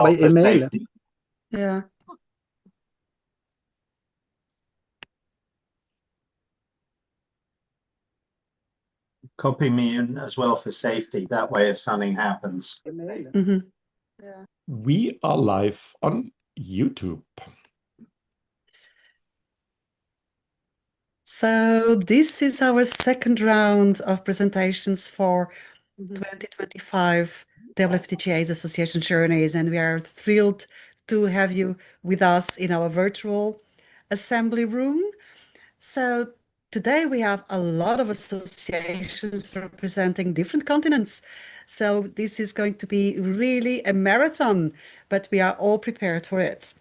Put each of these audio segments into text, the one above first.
by email. Safety. Yeah. Copy me in as well for safety. That way, if something happens. Mm-hmm. Yeah. We are live on YouTube. So this is our second round of presentations for 2025 WFTGA's Association Journeys, and we are thrilled to have you with us in our virtual assembly room. So today we have a lot of associations representing different continents. So this is going to be really a marathon, but we are all prepared for it.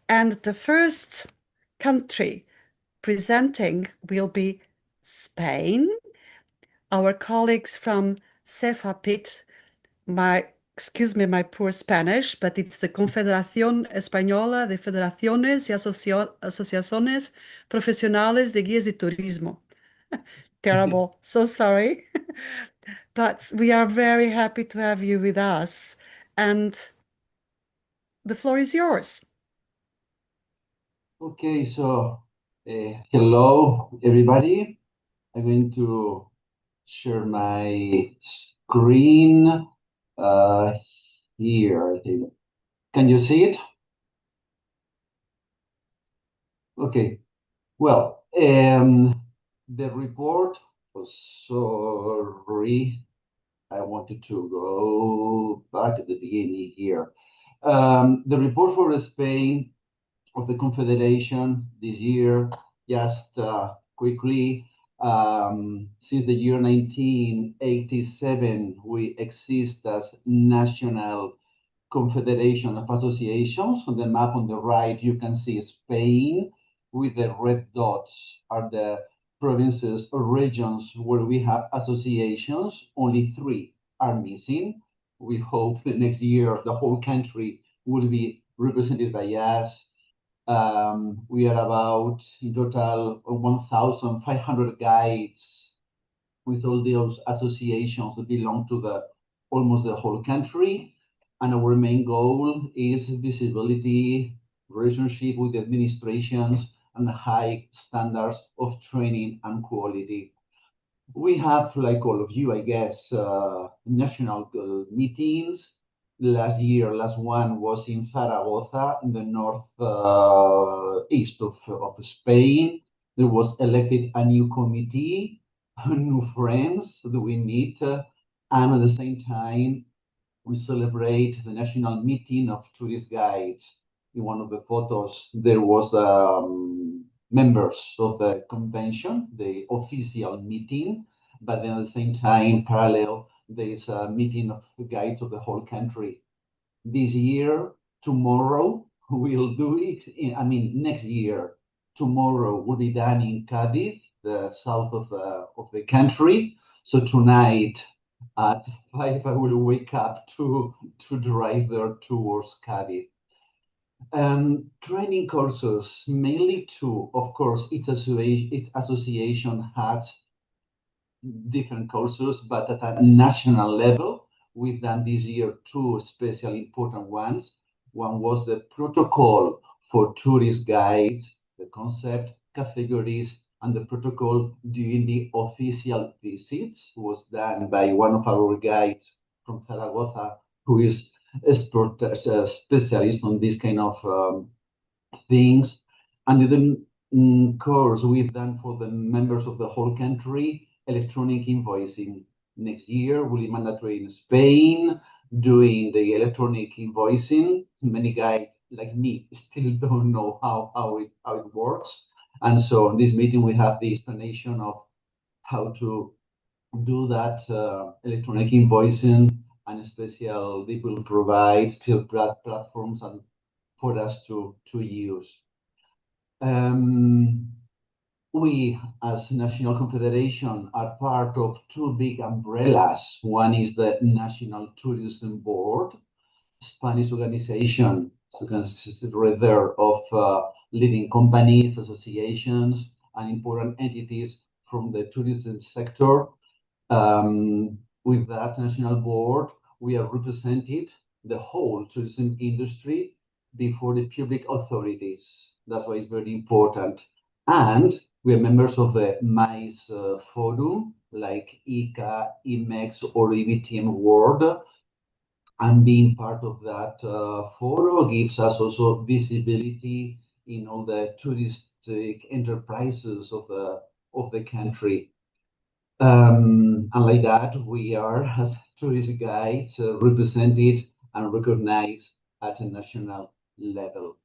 And the first country presenting will be Spain. Our colleagues from CEFAPIT, excuse me, my poor Spanish, but it's the Confederación Española de Federaciones y Asociaciones Profesionales de Guías y Turismo. Terrible, so sorry. But we are very happy to have you with us, and the floor is yours. Okay, so hello, everybody. I'm going to share my screen here, I think. Can you see it? Okay, well, the report, sorry, I wanted to go back at the beginning here. The report for Spain of the Confederation this year, just quickly, since the year 1987, we exist as National Confederation of Associations. On the map on the right, you can see Spain with the red dots are the provinces or regions where we have associations. Only 3 are missing. We hope that next year the whole country will be represented by us. We are about, in total, 1,500 guides with all those associations that belong to almost the whole country. And our main goal is visibility, relationship with the administrations, and high standards of training and quality. We have, like all of you, I guess, national meetings. Last one was in Zaragoza, in the north east of Spain. There was elected a new committee, new friends that we meet, and at the same time, we celebrate the national meeting of tourist guides. In one of the photos, there was members of the convention, the official meeting, but then at the same time, parallel, there is a meeting of guides of the whole country. This year, tomorrow, we'll do it. Next year, tomorrow will be done in Cádiz, the south of the country. So tonight at 5, I will wake up to drive there towards Cádiz. Training courses, mainly 2. Of course, each association has different courses, but at a national level, we've done this year 2 especially important ones. One was the protocol for tourist guides, the concept, categories, and the protocol during the official visits was done by one of our guides from Zaragoza, who is a specialist on this kind of things. And the course we've done for the members of the whole country, electronic invoicing. Next year will be mandatory in Spain, doing the electronic invoicing. Many guys like me still don't know how it works. And so in this meeting, we have the explanation of how to do that electronic invoicing, and special people provide special platforms and for us to use. We, as National Confederation, are part of 2 big umbrellas. One is the National Tourism Board, Spanish organization, so consider there of leading companies, associations, and important entities from the tourism sector. With that national board, we are represented the whole tourism industry before the public authorities. That's why it's very important. And we are members of the MAIS forum, like ICA, IMEX, or EBTM World. And being part of that forum gives us also visibility in all the touristic enterprises of the country. And like that, we are, as tourist guides, represented and recognized at a national level.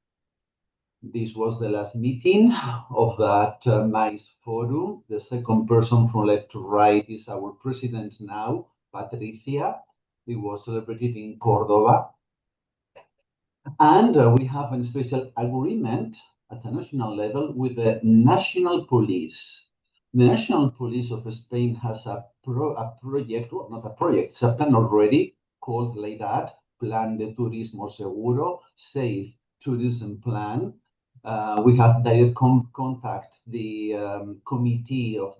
This was the last meeting of that MAIS forum. The second person from left to right is our president now, Patricia. It was celebrated in Córdoba. And we have a special agreement at the national level with the national police. The National Police of Spain has a project, well, not a project, it's a plan already called like that, Plan de Turismo Seguro, Safe Tourism Plan. We have direct contact, the committee of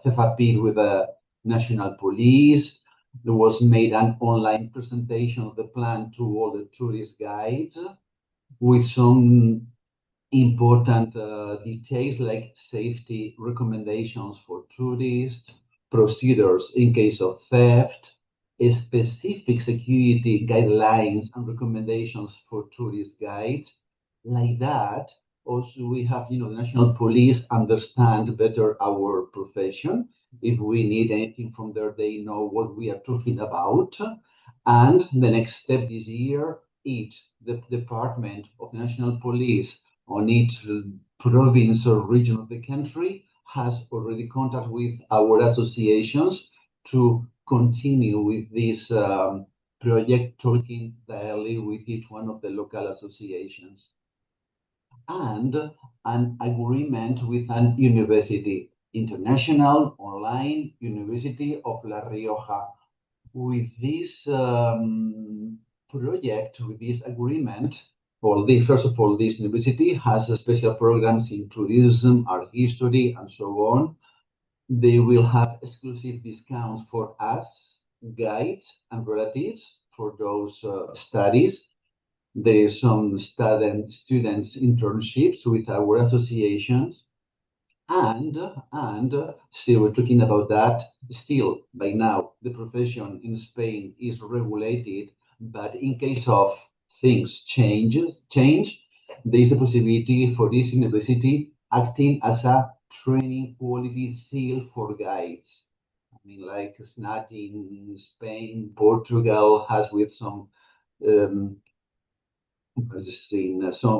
CEFAPIT with the National Police. There was made an online presentation of the plan to all the tourist guides with some important details like safety recommendations for tourists, procedures in case of theft, specific security guidelines and recommendations for tourist guides. Like that, also we have, the National Police understand better our profession. If we need anything from there, they know what we are talking about. And the next step this year, the department of the National Police on each province or region of the country has already contact with our associations to continue with this project, talking daily with each one of the local associations. And an agreement with an university, International Online University of La Rioja. With this project, with this agreement, first of all, this university has special programs in tourism, art history, and so on. They will have exclusive discounts for us, guides and relatives for those studies. There is some students internships with our associations. And still we're talking about that. Still, by now, the profession in Spain is regulated, but in case of things change, there is a possibility for this university acting as a training quality seal for guides. I mean, like SNATTI in Spain, Portugal has with some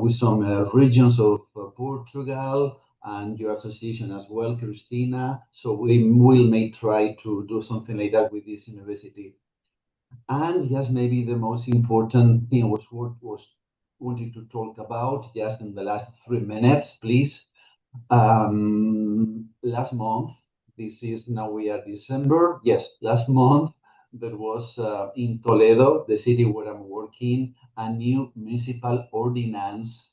with some regions of Portugal, and your association as well, Christina. So we may try to do something like that with this university. And yes, maybe the most important thing was wanting to talk about just in the last 3 minutes, please. Last month, now we are December. Yes, last month there was in Toledo, the city where I'm working, a new municipal ordinance.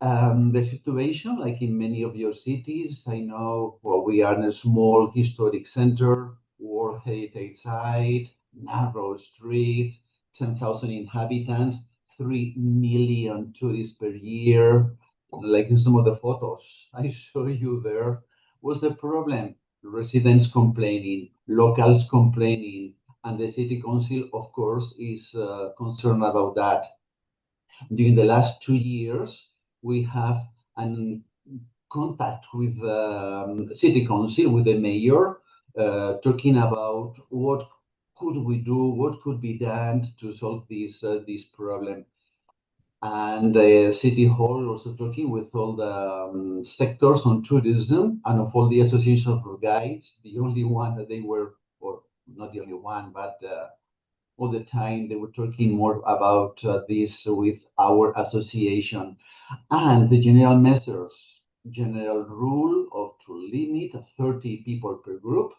The situation, like in many of your cities, I know, well, we are in a small historic center, World Heritage Site, narrow streets, 10,000 inhabitants, 3 million tourists per year. Like in some of the photos I show you there, what's the problem? Residents complaining, locals complaining, and the city council, of course, is concerned about that. During the last 2 years, we have an contact with the city council, with the mayor, talking about what could we do, what could be done to solve this problem. And the city hall also talking with all the sectors on tourism and of all the associations of guides. The only one that they were, or not the only one, but all the time they were talking more about this with our association. And the general measures, general rule of to limit 30 people per group,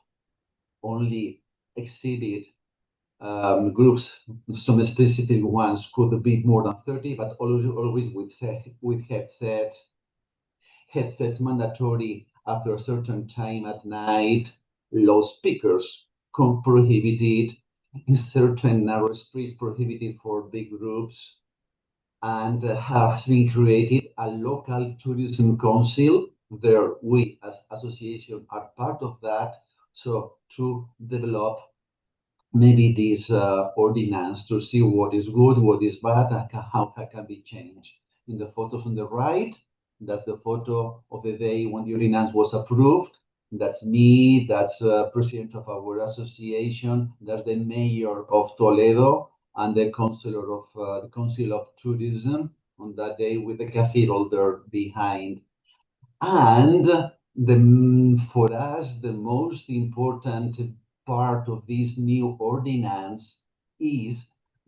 only exceeded groups, some specific ones could be more than 30, but always with headsets mandatory after a certain time at night, loudspeakers prohibited, in certain narrow streets prohibited for big groups, and has been created a local tourism council. There, we as association are part of that. So to develop maybe this ordinance to see what is good, what is bad, and how it can be changed. In the photos on the right, that's the photo of the day when the ordinance was approved. That's me, that's president of our association, that's the mayor of Toledo, and the councillor of the Council of Tourism on that day with the cathedral there behind. And for us, the most important part of this new ordinance is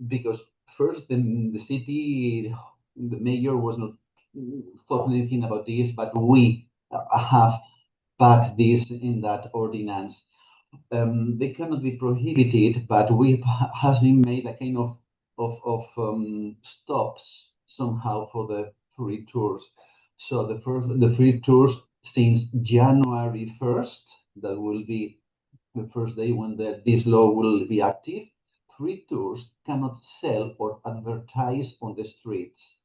because first the city, the mayor was not thought anything about this, but we have put this in that ordinance. They cannot be prohibited, but we has been made a kind of stops somehow for the free tours. So the free tours since January 1st, that will be the first day when this law will be active. Free tours cannot sell or advertise on the streets.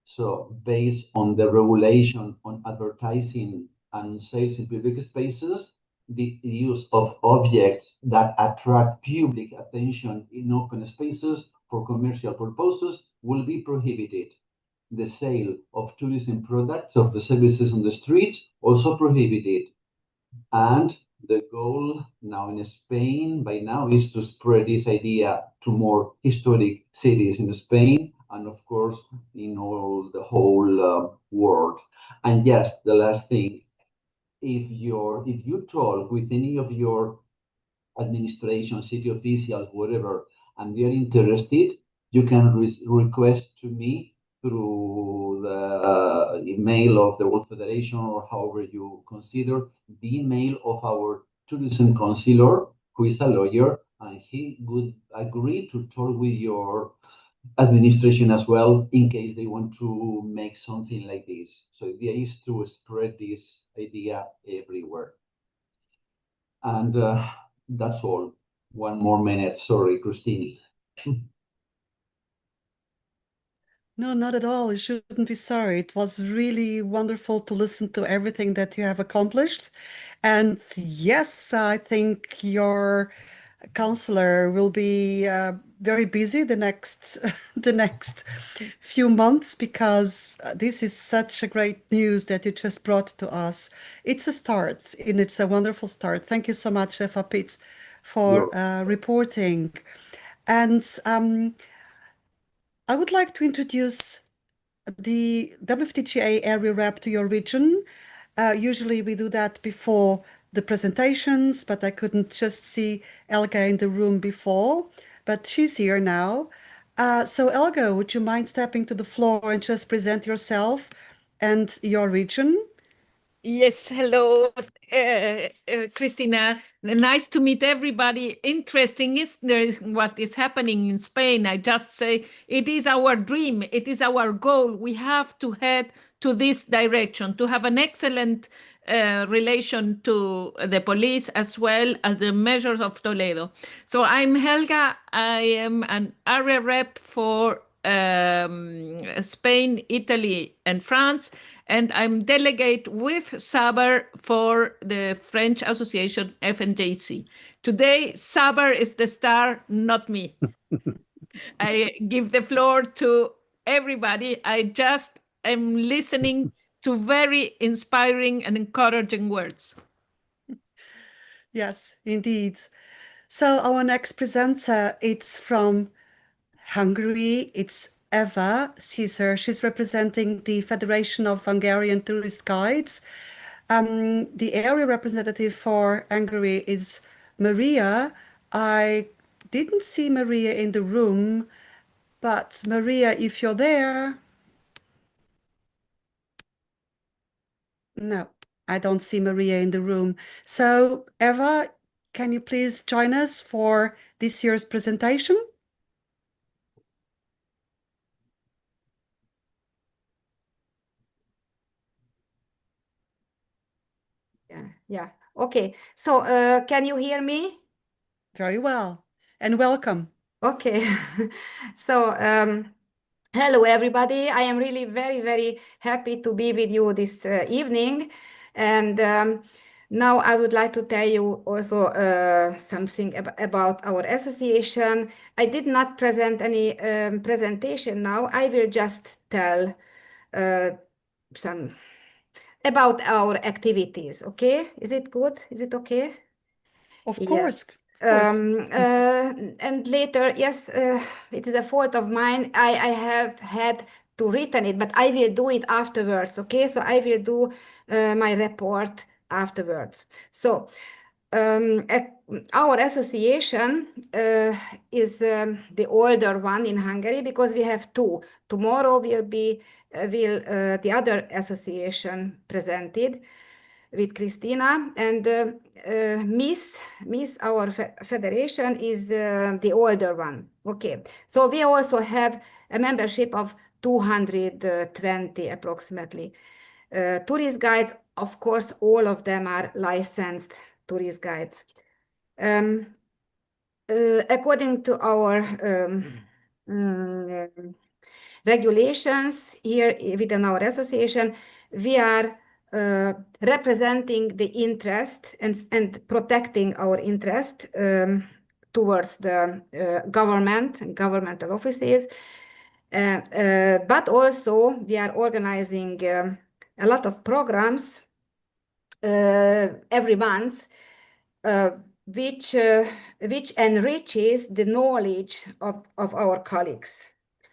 So based on the regulation on advertising and sales in public spaces, the use of objects that attract public attention in open spaces for commercial purposes will be prohibited. The sale of tourism products of the services on the streets also prohibited. And the goal now in Spain by now is to spread this idea to more historic cities in Spain and of course in the whole world. And yes, the last thing, if you talk with any of your administration, city officials, whatever, and they are interested, you can request to me through the email of the World Federation or however you consider the email of our tourism counselor, who is a lawyer, and he would agree to talk with your administration as well in case they want to make something like this. So the idea is to spread this idea everywhere. And that's all. One more minute. Sorry, Christine. No, not at all. You shouldn't be sorry. It was really wonderful to listen to everything that you have accomplished. And yes, I think your counselor will be very busy the next the next few months because this is such a great news that you just brought to us. It's a start, and it's a wonderful start. Thank you so much, CEFAPIT, for reporting. And I would like to introduce the WFTGA area rep to your region. Usually we do that before the presentations, but I couldn't just see Elga in the room before, but she's here now. So Elga, would you mind stepping to the floor and just present yourself and your region? Yes, hello, Christina. Nice to meet everybody. Interesting is what is happening in Spain. I just say it is our dream. It is our goal. We have to head to this direction, to have an excellent relation to the police as well as the measures of Toledo. So I'm Helga. I am an area rep for Spain, Italy, and France, and I'm delegate with Saber for the French Association FNGIC. Today, Saber is the star, not me. I give the floor to everybody. I just am listening to very inspiring and encouraging words. Yes, indeed. So our next presenter, it's from Hungary. It's Eva Caesar. She's representing the Federation of Hungarian Tourist Guides. The area representative for Hungary is Maria. I didn't see Maria in the room, but Maria, if you're there. No, I don't see Maria in the room. So Eva, can you please join us for this year's presentation? Yeah. Okay. So, can you hear me? Very well. and welcome. Okay. So, hello, everybody. I am really very, very happy to be with you this evening. And now I would like to tell you also something about our association. I did not present any presentation now. I will just tell some about our activities. Okay? Is it good? Is it okay? Of Yeah. course, of course. And later, yes, it is a fault of mine. I have had to written it, but I will do it afterwards. Okay, so I will do my report afterwards. So our association is the older one in Hungary because we have two. Tomorrow will be the other association presented with Christina, and Miss our federation is the older one. Okay, so we also have a membership of 220 approximately. Tourist guides, of course, all of them are licensed tourist guides. According to our regulations here within our association, we are representing the interest and protecting our interest towards the governmental offices. But also we are organizing a lot of programs every month, which enriches the knowledge of our colleagues.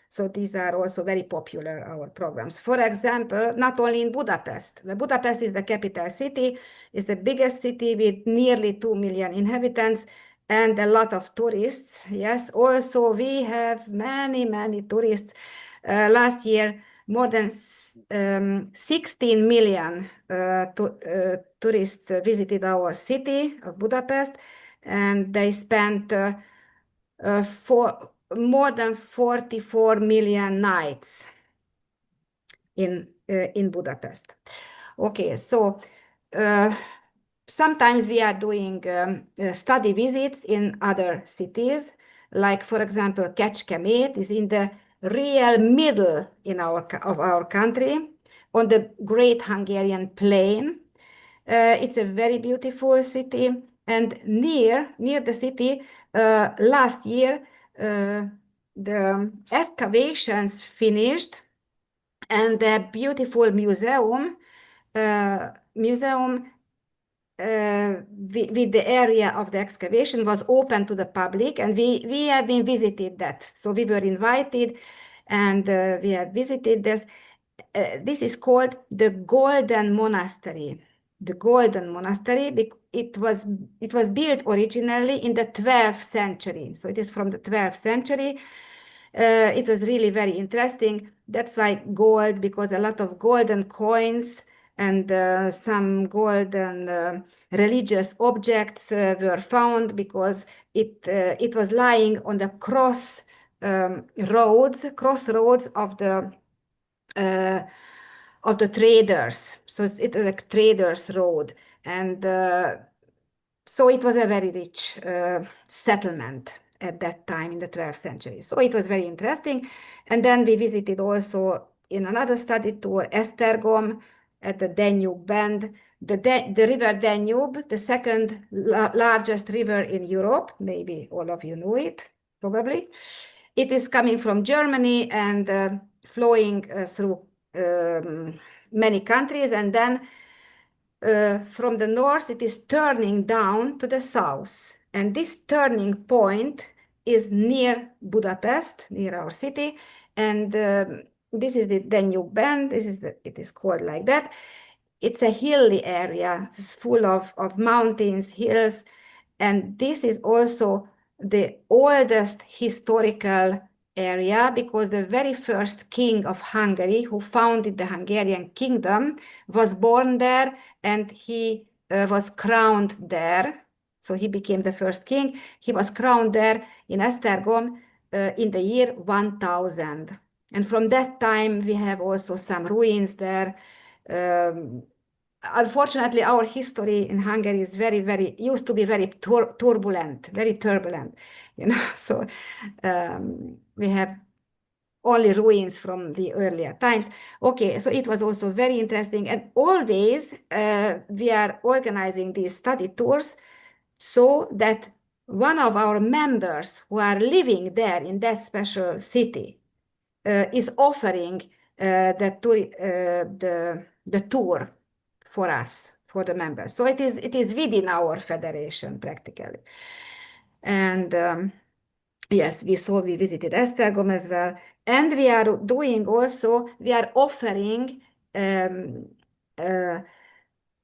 So these are also very popular, our programs. For example, not only in Budapest. Budapest is the capital city, is the biggest city with nearly 2 million inhabitants and a lot of tourists. Yes, also we have many, many tourists. Last year, more than 16 million tourists visited our city of Budapest, and they spent more than 44 million nights in Budapest. Okay, so sometimes we are doing study visits in other cities, like for example, Kecskemét is in the real middle of our country on the Great Hungarian Plain. It's a very beautiful city, and near the city, last year the excavations finished, and the beautiful museum with the area of the excavation was open to the public, and we have been visited that. So we were invited, and we have visited this. This is called the Golden Monastery. The Golden Monastery, it was built originally in the 12th century. So it is from the 12th century. It was really very interesting. That's why gold, because a lot of golden coins and some golden religious objects were found, because it was lying on the crossroads of the traders. So it is a traders road, and so it was a very rich settlement at that time in the 12th century. So it was very interesting. And then we visited also in another study tour Esztergom at the Danube bend, the river Danube, the second largest river in Europe. Maybe all of you know it, probably. It is coming from Germany and flowing through many countries, and then from the north it is turning down to the south, and this turning point is near Budapest, near our city, and this is the Danube bend. It is called like that. It's a hilly area. It's full of mountains, hills, and this is also the oldest historical area, because the very first king of Hungary, who founded the Hungarian kingdom, was born there, and he was crowned there. So he became the first king. He was crowned there in Esztergom in the year 1000. And from that time, we have also some ruins there. unfortunately, our history in Hungary is used to be very turbulent, you know. So we have only ruins from the earlier times. Okay, so it was also very interesting, and always we are organizing these study tours so that one of our members who are living there in that special city is offering the tour for us, for the members. So it is within our federation practically. And yes, we visited Esztergom as well. And we are doing also, we are offering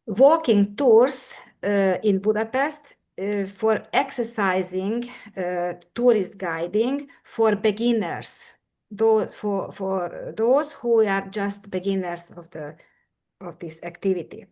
walking tours in Budapest for exercising, tourist guiding for beginners, for those who are just beginners of this activity,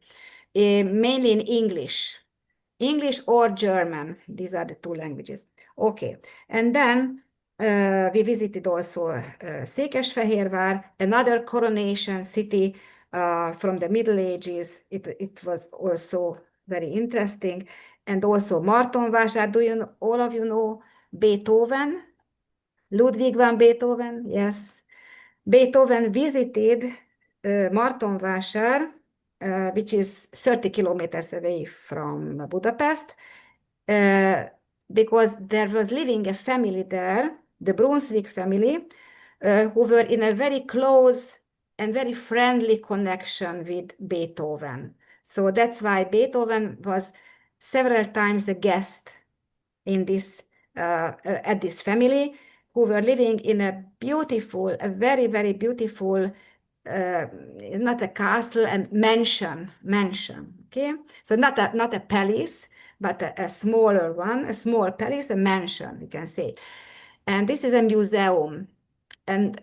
mainly in English or German. These are the two languages. Okay, and then we visited also Székesfehérvár, another coronation city from the Middle Ages. It was also very interesting. And also Martonvásár. All of you know Beethoven? Ludwig van Beethoven? Yes. Beethoven visited Martonvásár, which is 30 kilometers away from Budapest, because there was living a family there, the Brunswick family, who were in a very close and very friendly connection with Beethoven. So that's why Beethoven was several times a guest in this at this family, who were living in a very, very beautiful, not a castle, a mansion, okay? So not a palace, but a smaller one, a small palace, a mansion, you can say. And this is a museum. And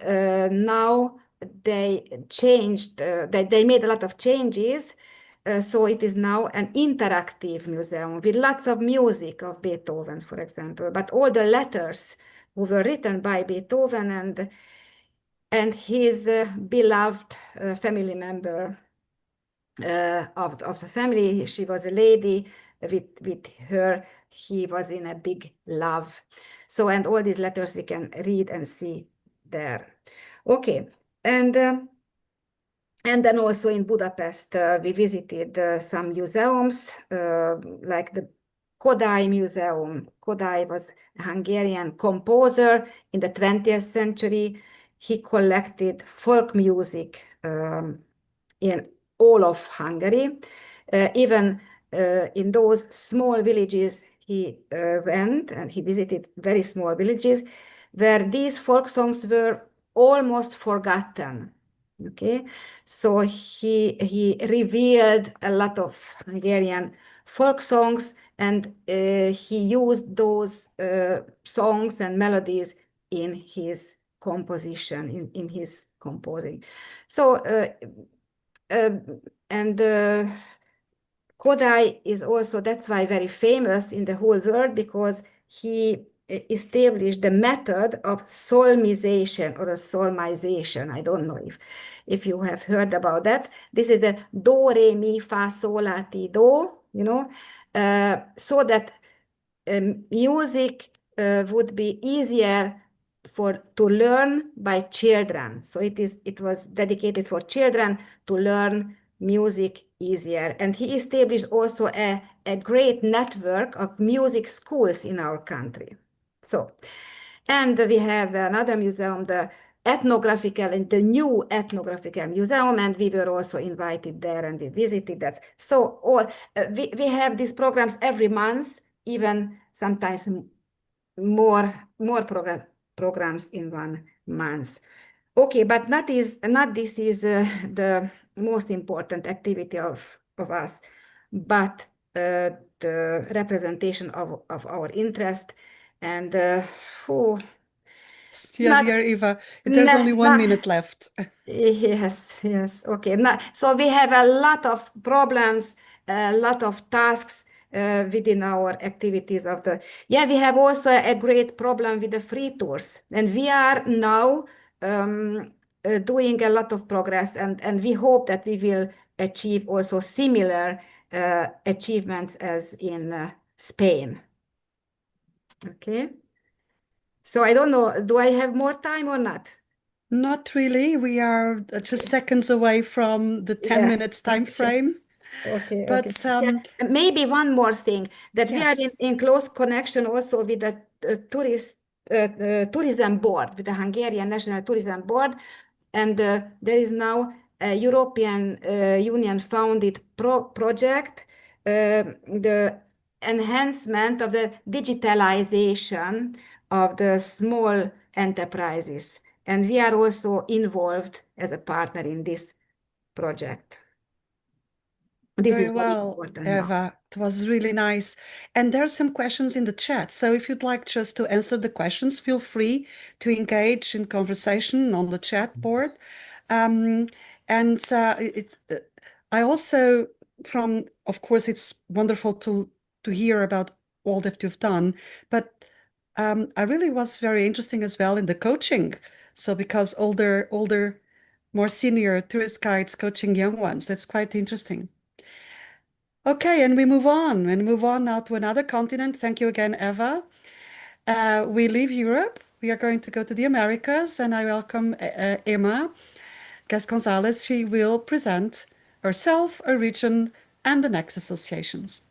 now they changed, they made a lot of changes. So it is now an interactive museum with lots of music of Beethoven, for example, but all the letters who were written by Beethoven and his beloved family member of the family. She was a lady. With her, he was in a big love. So, and all these letters we can read and see there. Okay, and then also in Budapest, we visited some museums, like the Kodály Museum. Kodály was a Hungarian composer in the 20th century. He collected folk music in all of Hungary. Even in those small villages he went, and he visited very small villages where these folk songs were almost forgotten. Okay, so he revealed a lot of Hungarian folk songs, and he used those songs and melodies in his composition, in his composing. So Kodály is also, that's why, very famous in the whole world, because he established the method of solmization or a solmization. I don't know if you have heard about that. This is the do, re, mi, fa, sol, la, ti, do, you know, so that music would be easier to learn by children. So it was dedicated for children to learn music easier. And he established also a great network of music schools in our country. So, and we have another museum, the new ethnographical museum, and we were also invited there and we visited that. So we have these programs every month, even sometimes more programs in 1 month. Okay, but not this is the most important activity of us, but the representation of our interest. And dear Eva, there's only 1 minute left. Yes. Okay. So we have a lot of problems, a lot of tasks within our activities we have also a great problem with the free tours. And we are now doing a lot of progress, and we hope that we will achieve also similar achievements as in Spain. Okay. So I don't know, do I have more time or not? Not really. We are just seconds away from the 10 Yeah. minutes time frame. Okay, But okay. Yeah. Maybe one more thing, that we are yes. in close connection also with the tourism board, with the Hungarian National Tourism Board, and there is now a European Union founded project, the enhancement of the digitalization of the small enterprises, and we are also involved as a partner in this project. This Very is very well, important now. Eva. It was really nice. And there are some questions in the chat. So if you'd like just to answer the questions, feel free to engage in conversation on the chat board. I also, of course, it's wonderful to hear about all that you've done, but I really was very interesting as well in the coaching. So because older, more senior tourist guides coaching young ones, that's quite interesting. Okay, and we move on now to another continent. Thank you again, Eva. We leave Europe. We are going to go to the Americas, and I welcome Emma Gonzalez. She will present herself, her region, and the next associations.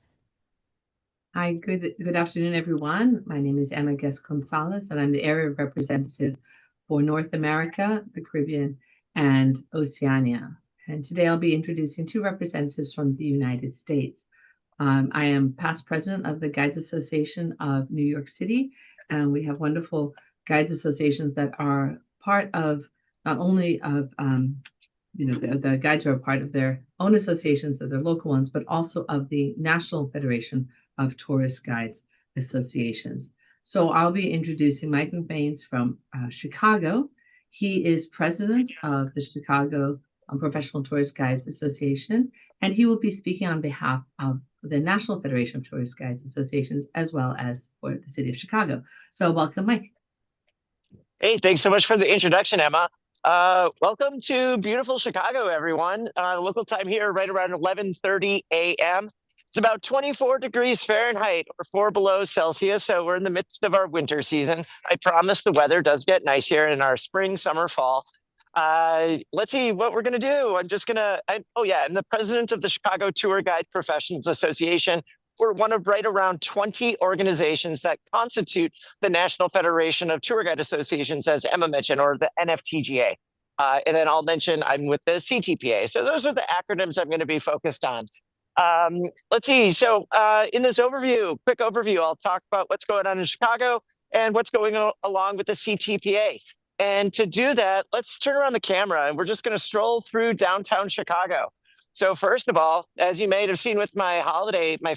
Hi, good afternoon, everyone. My name is Emma Gonzalez, and I'm the area representative for North America, the Caribbean, and Oceania. And today I'll be introducing two representatives from the United States. I am past president of the Guides Association of New York City, and we have wonderful guides associations that are part of not only of the guides are a part of their own associations, of their local ones, but also of the National Federation of Tourist Guides Associations. So I'll be introducing Mike McBains from Chicago. He is president of the Chicago Professional Tourist Guides Association, and he will be speaking on behalf of the National Federation of Tourist Guides Associations, as well as for the city of Chicago. So welcome, Mike. Hey, thanks so much for the introduction, Emma. Welcome to beautiful Chicago, everyone. Local time here right around 11:30 a.m. It's about 24 degrees Fahrenheit or 4 below Celsius. So we're in the midst of our winter season. I promise the weather does get nice here in our spring, summer, fall. Let's see what we're going to do. I'm the president of the Chicago Tour Guide Professions Association. We're one of right around 20 organizations that constitute the National Federation of Tour Guide Associations, as Emma mentioned, or the NFTGA. And then I'll mention I'm with the CTPA. So those are the acronyms I'm going to be focused on. Let's see. So in this quick overview, I'll talk about what's going on in Chicago and what's going along with the CTPA. And to do that, let's turn around the camera and we're just going to stroll through downtown Chicago. So first of all, as you may have seen with my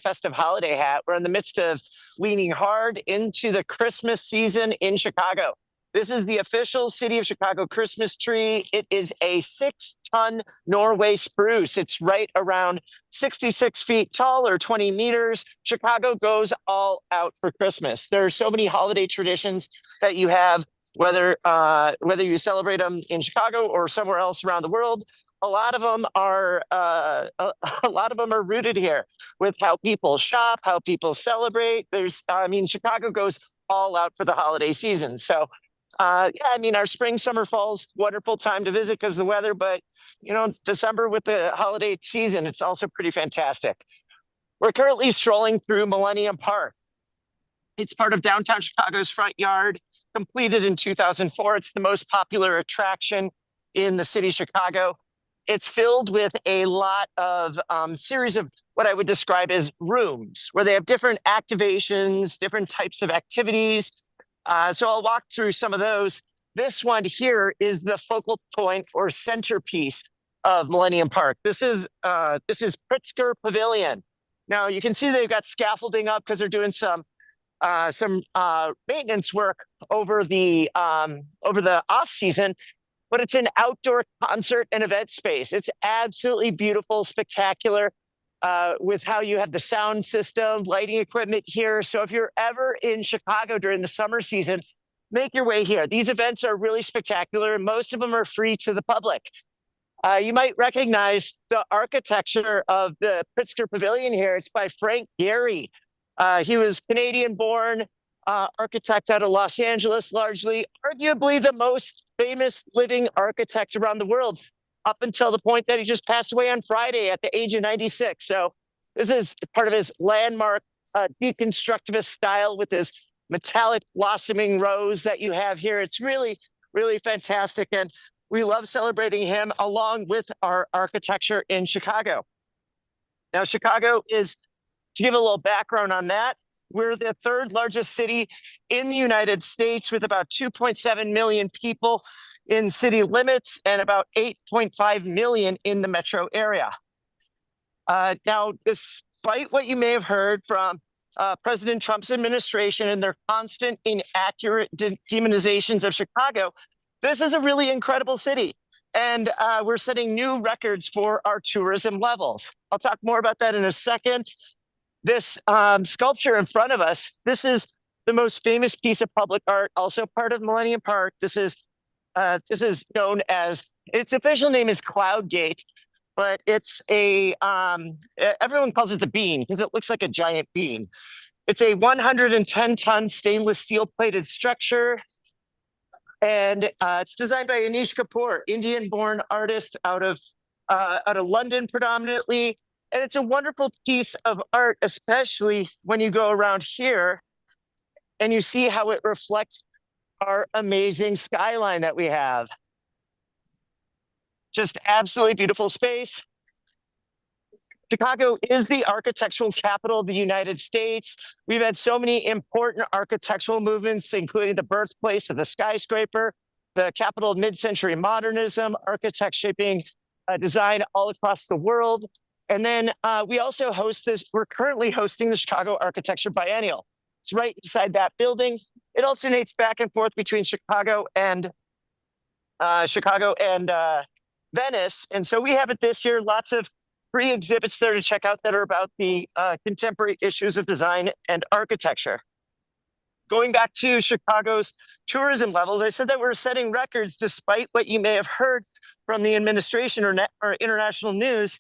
festive holiday hat, we're in the midst of leaning hard into the Christmas season in Chicago. This is the official City of Chicago Christmas tree. It is a 6-ton Norway spruce. It's right around 66 feet tall or 20 meters. Chicago goes all out for Christmas. There are so many holiday traditions that you have, whether you celebrate them in Chicago or somewhere else around the world. A lot of them are rooted here with how people shop, how people celebrate. Chicago goes all out for the holiday season. So our spring, summer, fall's wonderful time to visit because of the weather, but December with the holiday season, it's also pretty fantastic. We're currently strolling through Millennium Park. It's part of downtown Chicago's front yard, completed in 2004. It's the most popular attraction in the city of Chicago. It's filled with a lot of series of what I would describe as rooms where they have different activations, different types of activities. So I'll walk through some of those. This one here is the focal point or centerpiece of Millennium Park. This is Pritzker Pavilion. Now you can see they've got scaffolding up because they're doing some maintenance work over the off season, but it's an outdoor concert and event space. It's absolutely beautiful, spectacular. With how you have the sound system, lighting equipment here. So if you're ever in Chicago during the summer season, make your way here. These events are really spectacular, and most of them are free to the public. You might recognize the architecture of the Pritzker Pavilion here. It's by Frank Gehry. He was Canadian-born architect out of Los Angeles, largely, arguably the most famous living architect around the world, up until the point that he just passed away on Friday at the age of 96. So this is part of his landmark deconstructivist style with his metallic blossoming rose that you have here. It's really, really fantastic. And we love celebrating him along with our architecture in Chicago. Now, Chicago is, to give a little background on that, we're the third largest city in the United States with about 2.7 million people in city limits and about 8.5 million in the metro area. Now, despite what you may have heard from President Trump's administration and their constant inaccurate demonizations of Chicago, this is a really incredible city. And we're setting new records for our tourism levels. I'll talk more about that in a second. This sculpture in front of us, this is the most famous piece of public art, also part of Millennium Park. This is known as, its official name is Cloud Gate, but it's a, everyone calls it the bean because it looks like a giant bean. It's a 110-ton stainless steel plated structure. And it's designed by Anish Kapoor, Indian-born artist out of London predominantly. And it's a wonderful piece of art, especially when you go around here and you see how it reflects our amazing skyline that we have. Just absolutely beautiful space. Chicago is the architectural capital of the United States. We've had so many important architectural movements, including the birthplace of the skyscraper, the capital of mid-century modernism, architects shaping design all across the world. And then we also host this, we're currently hosting the Chicago Architecture Biennial. It's right inside that building. It alternates back and forth between Chicago and Venice. And so we have it this year, lots of free exhibits there to check out that are about the contemporary issues of design and architecture. Going back to Chicago's tourism levels, I said that we're setting records despite what you may have heard from the administration or international news.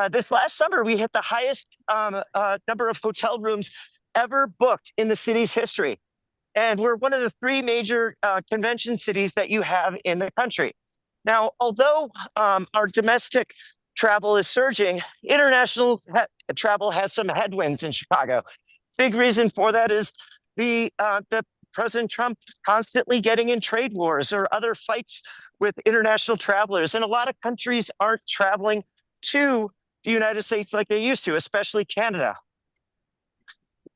This last summer, we hit the highest number of hotel rooms ever booked in the city's history. And we're one of the three major convention cities that you have in the country. Now, although our domestic travel is surging, international travel has some headwinds in Chicago. Big reason for that is the President Trump constantly getting in trade wars or other fights with international travelers. And a lot of countries aren't traveling to the United States like they used to, especially Canada.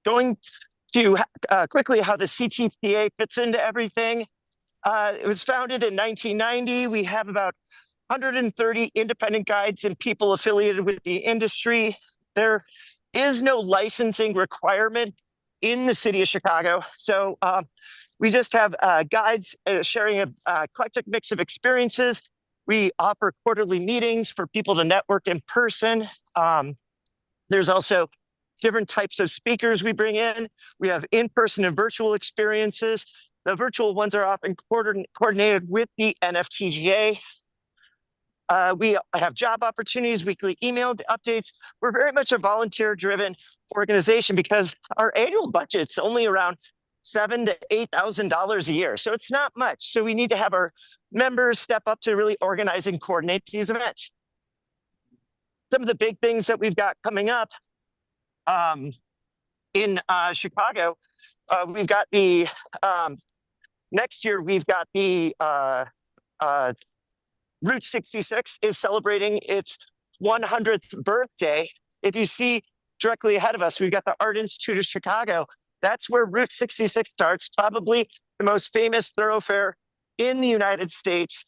Going to quickly how the CTPA fits into everything. It was founded in 1990. We have about 130 independent guides and people affiliated with the industry. There is no licensing requirement in the city of Chicago. So we just have guides sharing an eclectic mix of experiences. We offer quarterly meetings for people to network in person. There's also different types of speakers we bring in. We have in-person and virtual experiences. The virtual ones are often coordinated with the NFTGA. We have job opportunities, weekly email updates. We're very much a volunteer-driven organization because our annual budget's only around $7,000 to $8,000 a year. So it's not much. So we need to have our members step up to really organize and coordinate these events. Some of the big things that we've got coming up in Chicago, we've got the, next year we've got the Route 66 is celebrating its 100th birthday. If you see directly ahead of us, we've got the Art Institute of Chicago. That's where Route 66 starts, probably the most famous thoroughfare in the United States.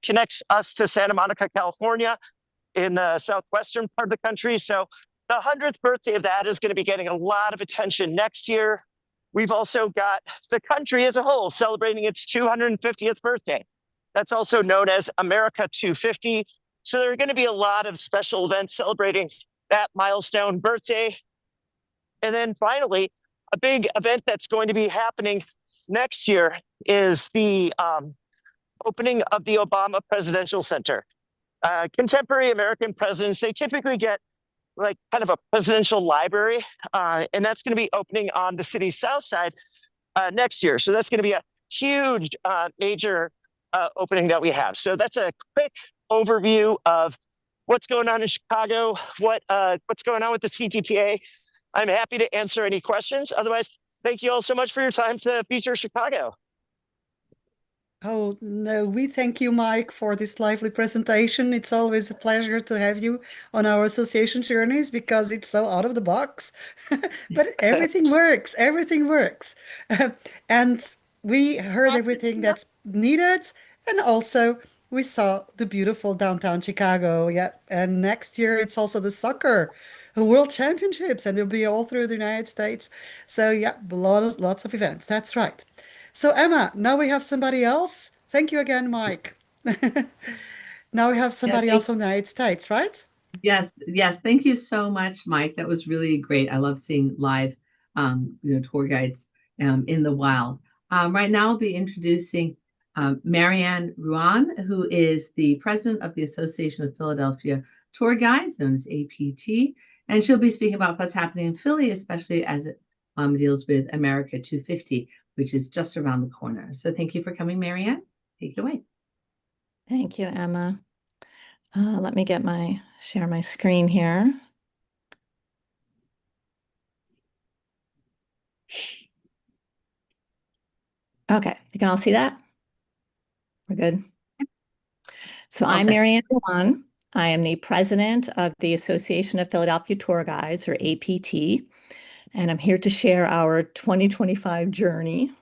Connects us to Santa Monica, California, in the southwestern part of the country. So the 100th birthday of that is going to be getting a lot of attention next year. We've also got the country as a whole celebrating its 250th birthday. That's also known as America 250. So there are going to be a lot of special events celebrating that milestone birthday. And then finally, a big event that's going to be happening next year is the opening of the Obama Presidential Center. Contemporary American presidents, they typically get like kind of a presidential library, and that's going to be opening on the city's south side next year. So that's going to be a huge major opening that we have. So that's a quick overview of what's going on in Chicago, what's going on with the CTPA. I'm happy to answer any questions. Otherwise, thank you all so much for your time to feature Chicago. Oh, no, we thank you, Mike, for this lively presentation. It's always a pleasure to have you on our association journeys because it's so out of the box. But everything works, everything works. And we heard everything that's needed. And also, we saw the beautiful downtown Chicago. Yeah. And next year, it's also the soccer World Championships, and it'll be all through the United States. So, yeah, lots of events. That's right. So Emma, now we have somebody else. Thank you again, Mike. Now we have somebody else from the United States, right? Yes, yes. Thank you so much, Mike. That was really great. I love seeing live, tour guides in the wild. Right now, I'll be introducing Marianne Ruan, who is the president of the Association of Philadelphia Tour Guides, known as APT, and she'll be speaking about what's happening in Philly, especially as it deals with America 250. Which is just around the corner. So thank you for coming, Marianne. Take it away. Thank you, Emma. Let me share my screen here. Okay, you can all see that? We're good. So I'm Marianne Ruan. I am the president of the Association of Philadelphia Tour Guides, or APT. And I'm here to share our 2025 journey.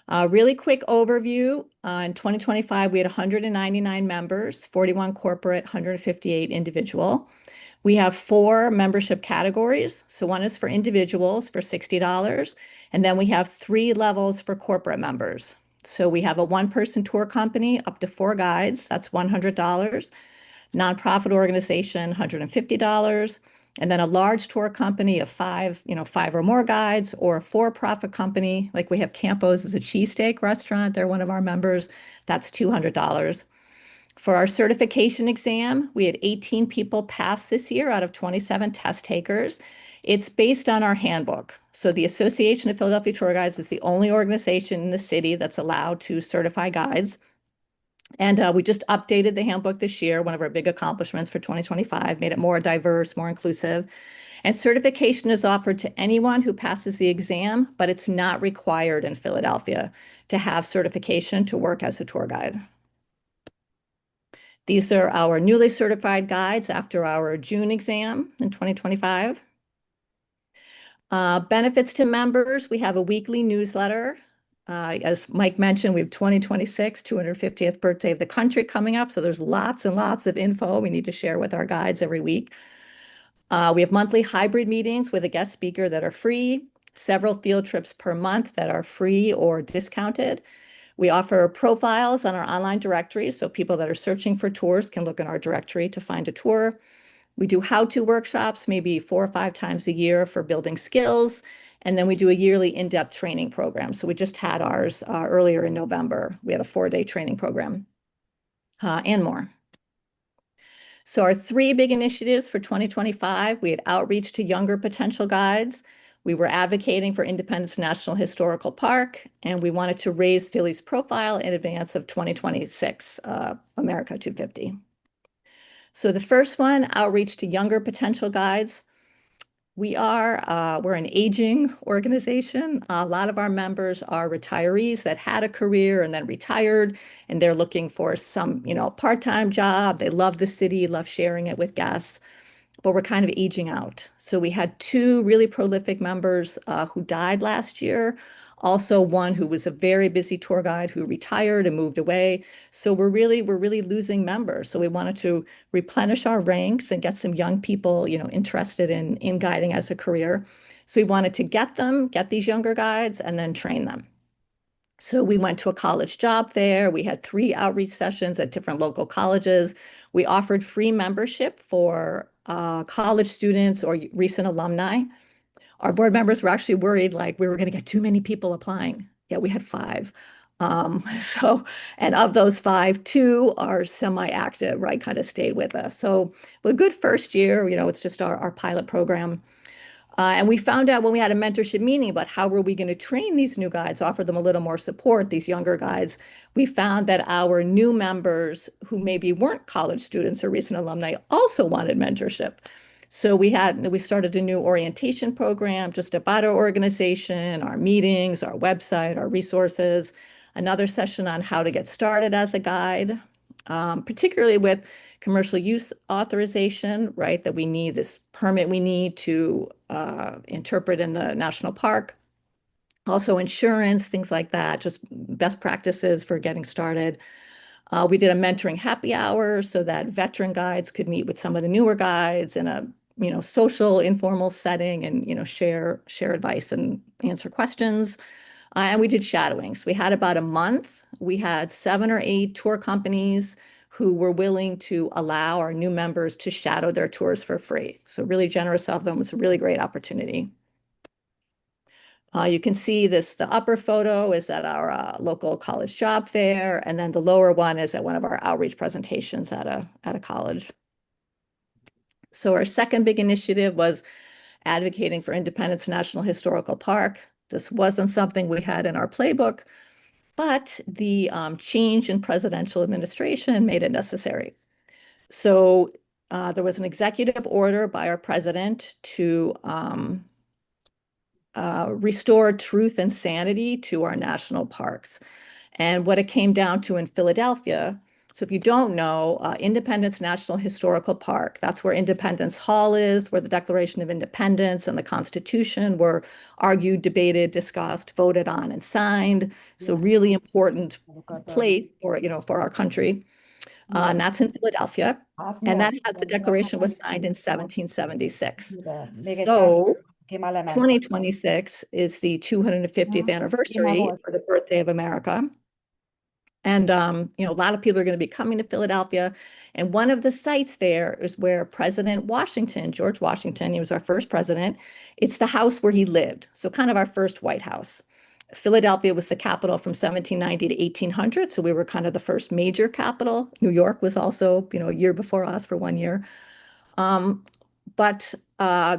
Really quick overview. In 2025, we had 199 members, 41 corporate, 158 individual. We have 4 membership categories. So one is for individuals for $60. And then we have 3 levels for corporate members. So we have a 1-person tour company up to 4 guides. That's $100. Nonprofit organization, $150. And then a large tour company of 5 or more guides, or a for-profit company, like we have Campo's as a cheesesteak restaurant. They're one of our members. That's $200. For our certification exam, we had 18 people pass this year out of 27 test takers. It's based on our handbook. So the Association of Philadelphia Tour Guides is the only organization in the city that's allowed to certify guides. And we just updated the handbook this year, one of our big accomplishments for 2025, made it more diverse, more inclusive. And certification is offered to anyone who passes the exam, but it's not required in Philadelphia to have certification to work as a tour guide. These are our newly certified guides after our June exam in 2025. Benefits to members, we have a weekly newsletter. As Mike mentioned, we have 2026, 250th birthday of the country coming up. So there's lots and lots of info we need to share with our guides every week. We have monthly hybrid meetings with a guest speaker that are free, several field trips per month that are free or discounted. We offer profiles on our online directory, so people that are searching for tours can look in our directory to find a tour. We do how-to workshops, maybe 4 or 5 times a year for building skills. And then we do a yearly in-depth training program. So we just had ours earlier in November. We had a 4-day training program and more. So our 3 big initiatives for 2025, we had outreach to younger potential guides. We were advocating for Independence National Historical Park, and we wanted to raise Philly's profile in advance of 2026 America 250. So the first one, outreach to younger potential guides. We're an aging organization. A lot of our members are retirees that had a career and then retired, and they're looking for some, part-time job. They love the city, love sharing it with guests, but we're kind of aging out. So we had 2 really prolific members who died last year. Also one who was a very busy tour guide who retired and moved away. So we're really losing members. So we wanted to replenish our ranks and get some young people, interested in guiding as a career. So we wanted to get these younger guides and then train them. So we went to a college job fair. We had 3 outreach sessions at different local colleges. We offered free membership for college students or recent alumni. Our board members were actually worried, like we were going to get too many people applying. Yeah, we had 5. And of those 5, 2 are semi-active, right? Kind of stayed with us. So a good first year, it's just our pilot program. And we found out when we had a mentorship meeting about how were we going to train these new guides, offer them a little more support, these younger guides. We found that our new members who maybe weren't college students or recent alumni also wanted mentorship. So we started a new orientation program just about our organization, our meetings, our website, our resources, another session on how to get started as a guide, particularly with commercial use authorization, right? That we need this permit we need to interpret in the national park. Also insurance, things like that, just best practices for getting started. We did a mentoring happy hour so that veteran guides could meet with some of the newer guides in a social, informal setting and share advice and answer questions. And we did shadowing. So we had about a month. We had 7 or 8 tour companies who were willing to allow our new members to shadow their tours for free. So really generous of them. It was a really great opportunity. You can see the upper photo is at our local college job fair, and then the lower one is at one of our outreach presentations at a college. So our second big initiative was advocating for Independence National Historical Park. This wasn't something we had in our playbook, but the change in presidential administration made it necessary. So there was an executive order by our president to restore truth and sanity to our national parks. And what it came down to in Philadelphia, so if you don't know, Independence National Historical Park, that's where Independence Hall is, where the Declaration of Independence and the Constitution were argued, debated, discussed, voted on, and signed. So really important place for our country. And that's in Philadelphia. And the Declaration was signed in 1776. So 2026 is the 250th anniversary for the birthday of America. And, a lot of people are going to be coming to Philadelphia. And one of the sites there is where President Washington, George Washington, he was our first president. It's the house where he lived. So kind of our first White House. Philadelphia was the capital from 1790 to 1800. So we were kind of the first major capital. New York was also, a year before us for 1 year. But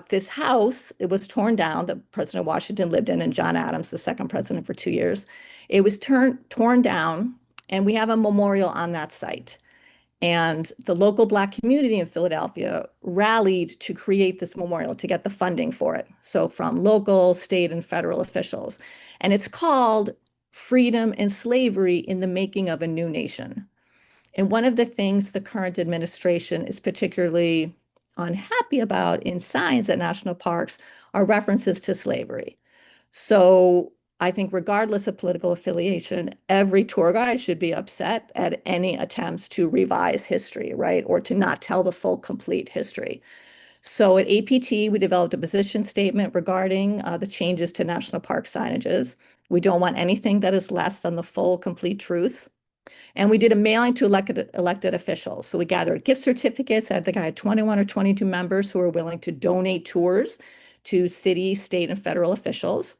this house, it was torn down, that President Washington lived in, and John Adams, the second president for 2 years. It was torn down, and we have a memorial on that site. And the local Black community in Philadelphia rallied to create this memorial, to get the funding for it. So from local, state, and federal officials. And it's called Freedom and Slavery in the Making of a New Nation. And one of the things the current administration is particularly unhappy about in signs at national parks are references to slavery. So I think regardless of political affiliation, every tour guide should be upset at any attempts to revise history, right? Or to not tell the full, complete history. So at APT, we developed a position statement regarding the changes to national park signages. We don't want anything that is less than the full, complete truth. And we did a mailing to elected officials. So we gathered gift certificates. I think I had 21 or 22 members who were willing to donate tours to city, state, and federal officials.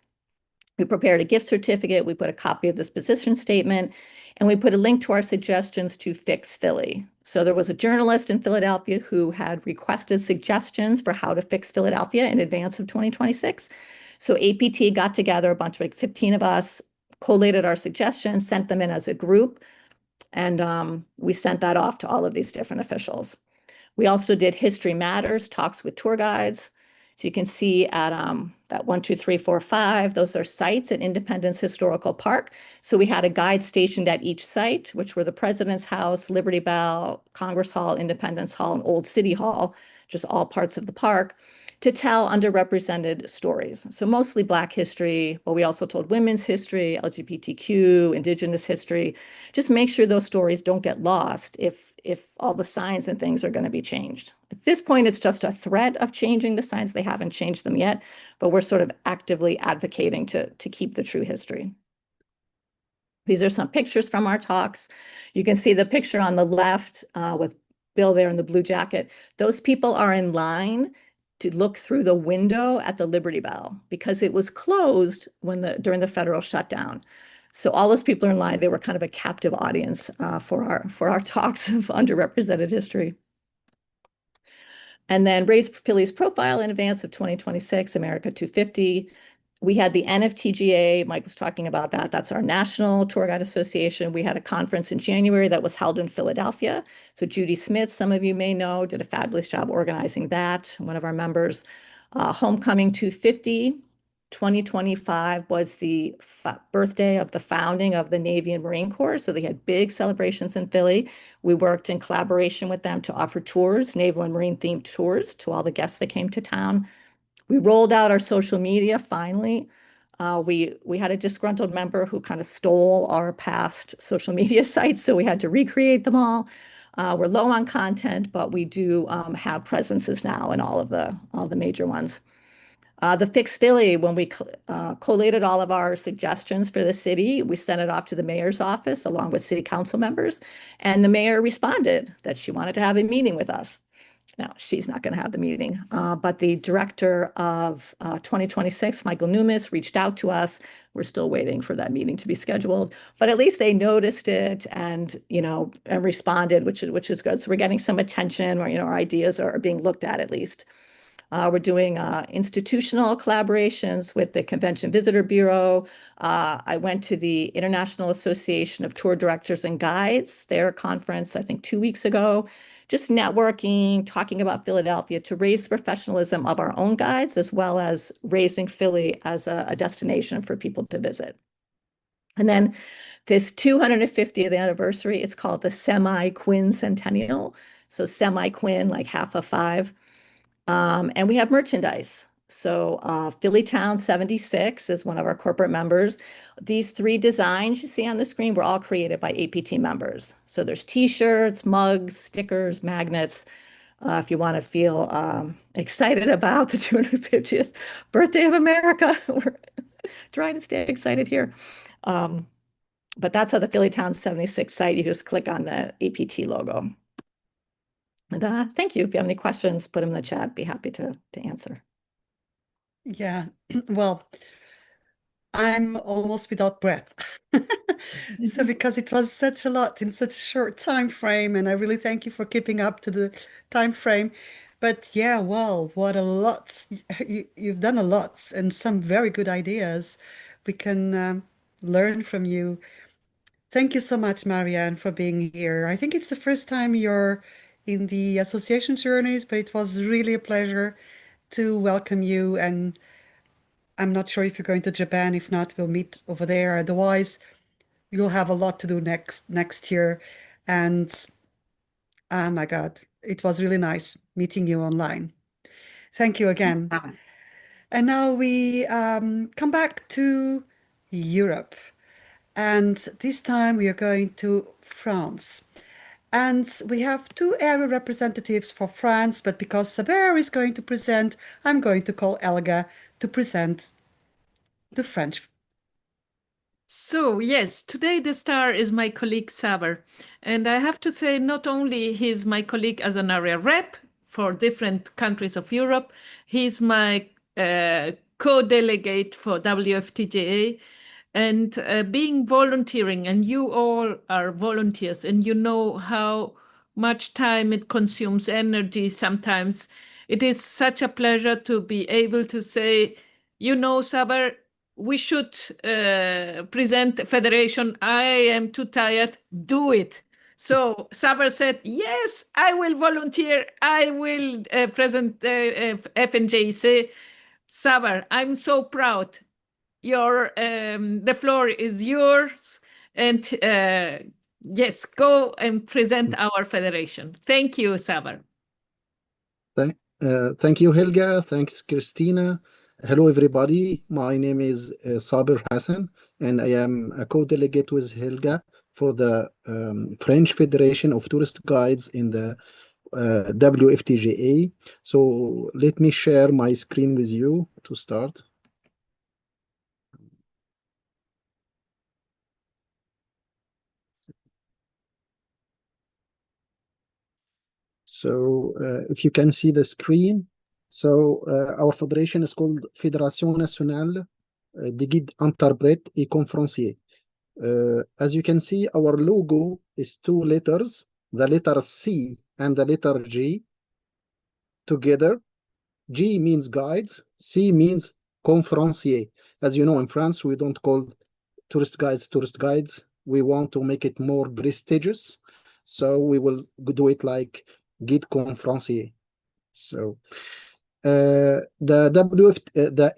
We prepared a gift certificate. We put a copy of this position statement, and we put a link to our suggestions to fix Philly. So there was a journalist in Philadelphia who had requested suggestions for how to fix Philadelphia in advance of 2026. So APT got together, a bunch of 15 of us, collated our suggestions, sent them in as a group, and we sent that off to all of these different officials. We also did History Matters, talks with tour guides. So you can see at that 1, 2, 3, 4, 5, those are sites at Independence Historical Park. So we had a guide stationed at each site, which were the President's House, Liberty Bell, Congress Hall, Independence Hall, and Old City Hall, just all parts of the park, to tell underrepresented stories. So mostly Black history, but we also told women's history, LGBTQ, Indigenous history. Just make sure those stories don't get lost if all the signs and things are going to be changed. At this point, it's just a threat of changing the signs. They haven't changed them yet, but we're sort of actively advocating to keep the true history. These are some pictures from our talks. You can see the picture on the left with Bill there in the blue jacket. Those people are in line to look through the window at the Liberty Bell because it was closed during the federal shutdown. So all those people in line, they were kind of a captive audience for our talks of underrepresented history. And then raise Philly's profile in advance of 2026, America 250. We had the NFTGA, Mike was talking about that. That's our National Tour Guide Association. We had a conference in January that was held in Philadelphia. So Judy Smith, some of you may know, did a fabulous job organizing that, one of our members. Homecoming 250, 2025 was the birthday of the founding of the Navy and Marine Corps. So they had big celebrations in Philly. We worked in collaboration with them to offer tours, naval and marine themed tours to all the guests that came to town. We rolled out our social media finally. We had a disgruntled member who kind of stole our past social media sites, so we had to recreate them all. We're low on content, but we do have presences now in all the major ones. The Fix Philly, when we collated all of our suggestions for the city, we sent it off to the mayor's office along with city council members, and the mayor responded that she wanted to have a meeting with us. Now, she's not going to have the meeting, but the director of 2026, Michael Numis, reached out to us. We're still waiting for that meeting to be scheduled, but at least they noticed it and, and responded, which is good. So we're getting some attention, or, our ideas are being looked at least. We're doing institutional collaborations with the Convention Visitor Bureau. I went to the International Association of Tour Directors and Guides, their conference, I think 2 weeks ago. Just networking, talking about Philadelphia to raise the professionalism of our own guides, as well as raising Philly as a destination for people to visit. And then this 250th anniversary, it's called the Semi-Quincentennial. So semi-quin, like half of 5. And we have merchandise. So Phillytown 76 is one of our corporate members. These 3 designs you see on the screen were all created by APT members. So there's t-shirts, mugs, stickers, magnets. If you want to feel excited about the 250th birthday of America, we're trying to stay excited here. But that's on the Phillytown 76 site. You just click on the APT logo. And thank you. If you have any questions, put them in the chat. Be happy to answer. Yeah, well, I'm almost without breath. So because it was such a lot in such a short time frame, and I really thank you for keeping up to the time frame. But yeah, well, what a lot. You've done a lot and some very good ideas. We can learn from you. Thank you so much, Marianne, for being here. I think it's the first time you're in the association journeys, but it was really a pleasure to welcome you. And I'm not sure if you're going to Japan. If not, we'll meet over there. Otherwise, you'll have a lot to do next year. And oh my God, it was really nice meeting you online. Thank you again. And now we come back to Europe. And this time we are going to France. And we have 2 area representatives for France, but because Saber is going to present, I'm going to call Elga to present the French. So yes, today the star is my colleague Saber. And I have to say, not only he's my colleague as an area rep for different countries of Europe, he's my co-delegate for WFTGA. And being volunteering, and you all are volunteers, and you know how much time it consumes energy sometimes. It is such a pleasure to be able to say, Saber, we should present Fédération. I am too tired. Do it. So Saber said, yes, I will volunteer. I will present FNGIC. Saber, I'm so proud. The floor is yours, and yes, go and present our federation. Thank you, Saber. Thank you, Helga. Thanks, Christina. Hello, everybody. My name is Saber Hassan, and I am a co-delegate with Helga for the French Federation of Tourist Guides in the WFTGA. So let me share my screen with you to start. So if you can see the screen, So our federation is called Fédération nationale des guides interprètes et conférenciers. As you can see, our logo is two letters, the letter C and the letter G together. G means guides, C means conférencier. As you know, in France, we don't call tourist guides. We want to make it more prestigious. So we will do it like guide conférencier. So the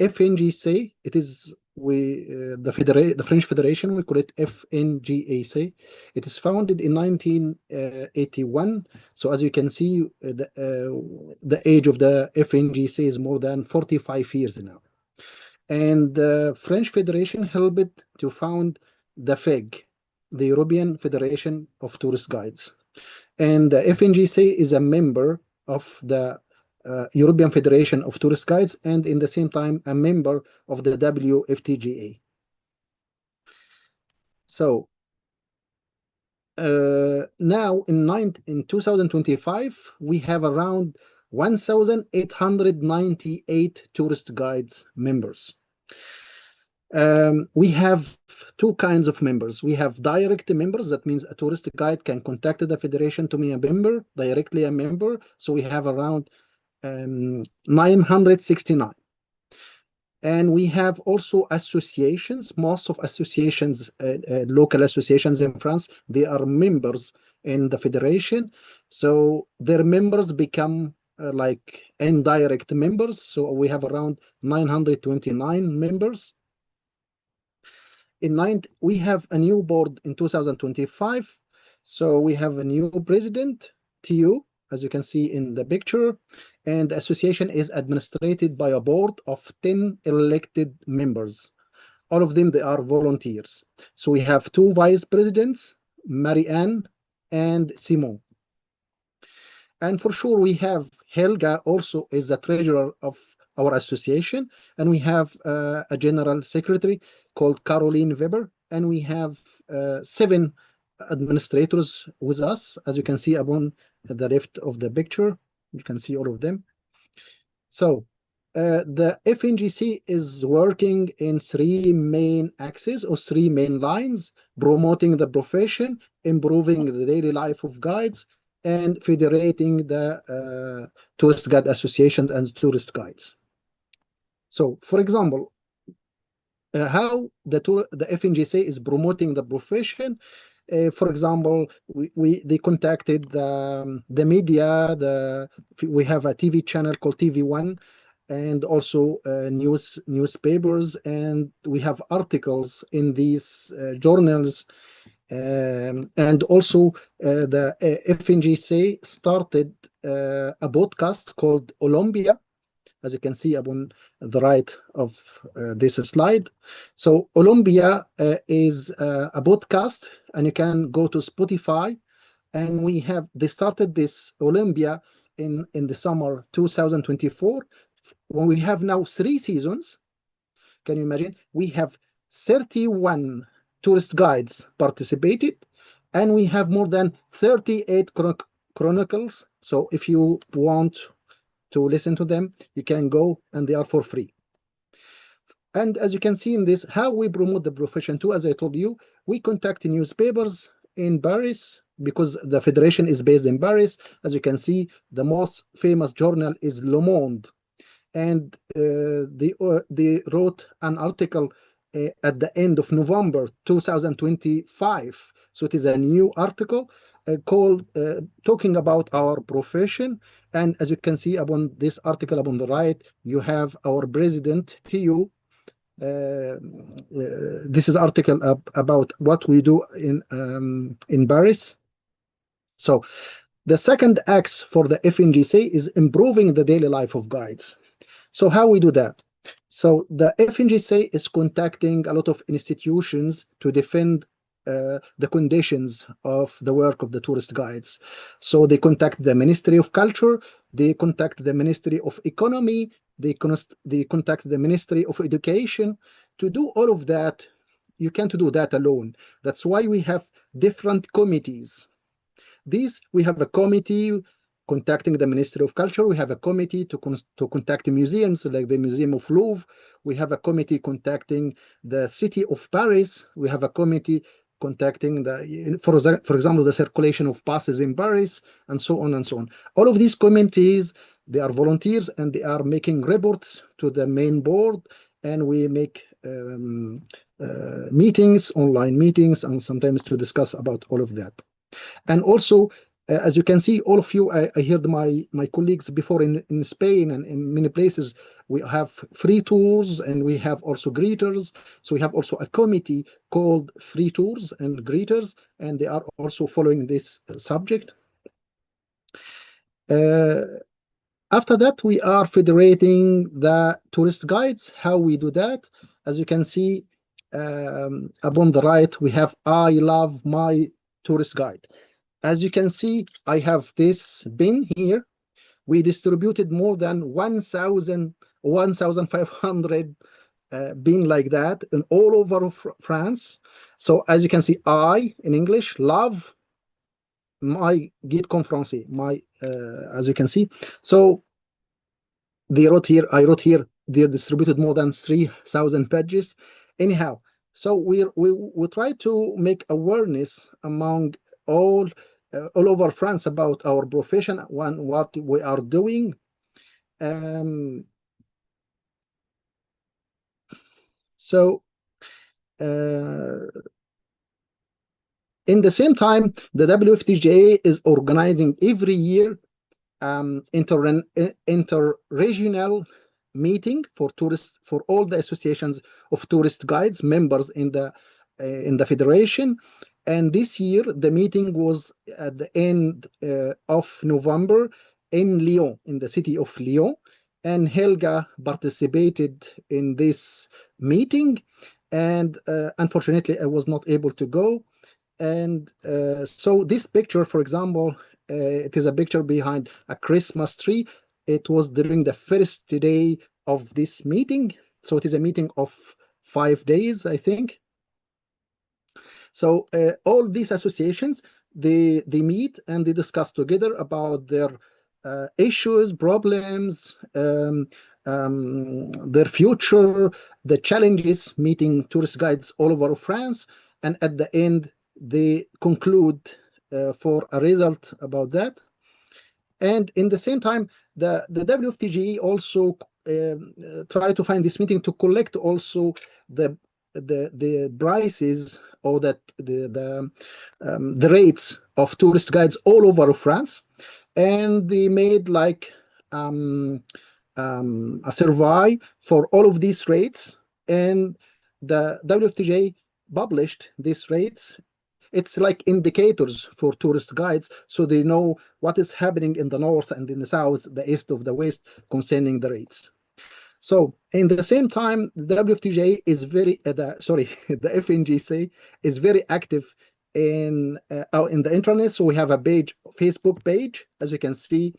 FNGC, it is the French Federation, we call it FNGAC. It is founded in 1981. So as you can see, the age of the FNGC is more than 45 years now. And the French Federation helped to found the FEG, the European Federation of Tourist Guides. And the FNGC is a member of the European Federation of Tourist Guides, and in the same time a member of the WFTGA. So now in 2025 we have around 1,898 tourist guides members. We have two kinds of members. We have direct members, that means a tourist guide can contact the federation to be a member, directly a member. So we have around 969. And we have also associations. Most of associations, local associations in France, they are members in the federation. So their members become like indirect members. So we have around 929 members. We have a new board in 2025. So we have a new president, TU, as you can see in the picture, and the association is administered by a board of 10 elected members. All of them, they are volunteers. So we have two vice presidents, Marie-Anne and Simon. And for sure, we have Helga also is the treasurer of our association, and we have a general secretary called Caroline Weber, and we have 7 administrators with us, as you can see upon the left of the picture. You can see all of them. So the FNGC is working in 3 main axes or 3 main lines: promoting the profession, improving the daily life of guides, and federating the tourist guide associations and tourist guides. So, for example, how the FNGC is promoting the profession. For example, they contacted the media. We have a TV channel called TV1, and also newspapers, and we have articles in these journals. And also the FNGC started a podcast called Colombia, as you can see upon the right of this slide. So Colombia is a podcast, and you can go to Spotify. And they started this Colombia in the summer 2024, when we have now 3 seasons. Can you imagine? We have 31 tourist guides participated, and we have more than 38 chronicles. So if you want to listen to them, you can go, and they are for free. And as you can see in this, how we promote the profession too, as I told you, we contact newspapers in Paris, because the federation is based in Paris. As you can see, the most famous journal is Le Monde, and they wrote an article at the end of November 2025. So it is a new article called talking about our profession. And as you can see upon this article upon the right, you have our president, TU. This is article about what we do in Paris. So the second axe for the FNGC is improving the daily life of guides. So how we do that? So the FNGC is contacting a lot of institutions to defend the conditions of the work of the tourist guides. So they contact the Ministry of Culture, they contact the Ministry of Economy, they contact the Ministry of Education. To do all of that, you can't do that alone. That's why we have different committees. We have a committee contacting the Ministry of Culture. We have a committee to contact museums like the Museum of Louvre. We have a committee contacting the city of Paris. We have a committee contacting for example, the circulation of passes in Paris, and so on and so on. All of these committees, they are volunteers and they are making reports to the main board, and we make meetings, online meetings, and sometimes to discuss about all of that. And also, as you can see, all of you, I heard my colleagues before in Spain and in many places, we have free tours and we have also greeters. So we have also a committee called Free Tours and Greeters, and they are also following this subject. After that, we are federating the tourist guides. How we do that? As you can see, upon the right, we have I love my tourist guide. As you can see, I have this bin here. We distributed more than 1,500 bin like that in all over France. So as you can see, I, in English, love my guide conférencier, as you can see. So they wrote here, I wrote here, they distributed more than 3,000 pages. Anyhow, so we try to make awareness among all over France about our profession, what we are doing. In the same time, the WFTGA is organizing every year interregional meeting for tourists, for all the associations of tourist guides members in the federation. And this year, the meeting was at the end of November in Lyon, in the city of Lyon. And Helga participated in this meeting. And unfortunately, I was not able to go. And so this picture, for example, it is a picture behind a Christmas tree. It was during the first day of this meeting. So it is a meeting of 5 days, I think. So all these associations, they meet and they discuss together about their issues, problems, their future, the challenges meeting tourist guides all over France. And at the end, they conclude for a result about that. And in the same time, the WFTGA also try to find this meeting to collect also the prices or the rates of tourist guides all over France. And they made like a survey for all of these rates, and the WFTGA published these rates. It's like indicators for tourist guides, so they know what is happening in the north and in the south, the east of the west, concerning the rates. So in the same time, the WFTGA is very, the FNGIC is very active in the internet. So we have a page, Facebook page, as you can see.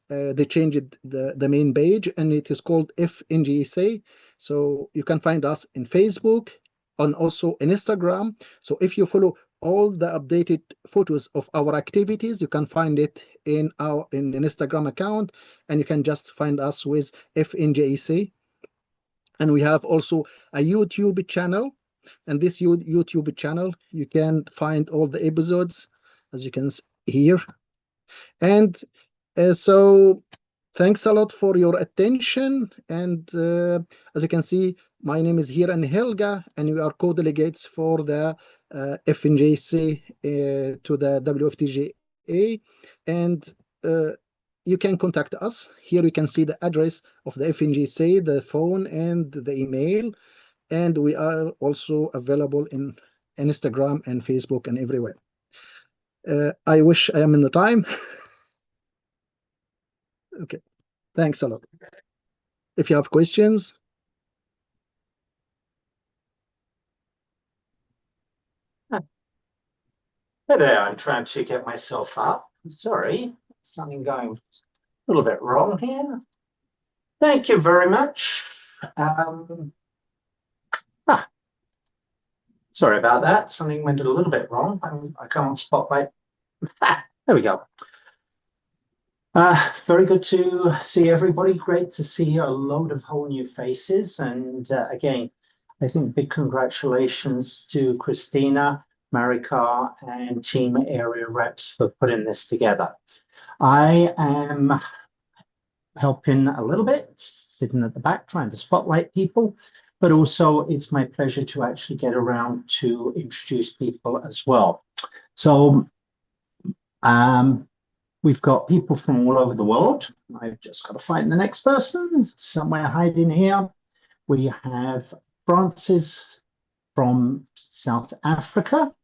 They changed the main page, and it is called FNGIC. So you can find us in Facebook and also in Instagram. So if you follow all the updated photos of our activities, you can find it in our Instagram account, and you can just find us with FNGIC. And we have also a YouTube channel, and this YouTube channel, you can find all the episodes, as you can see here. And so thanks a lot for your attention. And as you can see, my name is Hiran Helga, and we are co-delegates for the FNGIC to the WFTGA. And you can contact us. Here you can see the address of the FNGIC, the phone and the email. And we are also available in Instagram and Facebook and everywhere. I wish I am in the time. Okay, thanks a lot. If you have questions. Hey there, I'm trying to get myself up. Sorry, something going a little bit wrong here. Thank you very much. Sorry about that. Something went a little bit wrong. I can't spot my... there we go. Very good to see everybody. Great to see a load of whole new faces. And again, I think big congratulations to Christina, Marika, and team area reps for putting this together. I am helping a little bit, sitting at the back, trying to spotlight people, but also it's my pleasure to actually get around to introduce people as well. So, we've got people from all over the world. I've just got to find the next person somewhere hiding here. We have Francis from South Africa.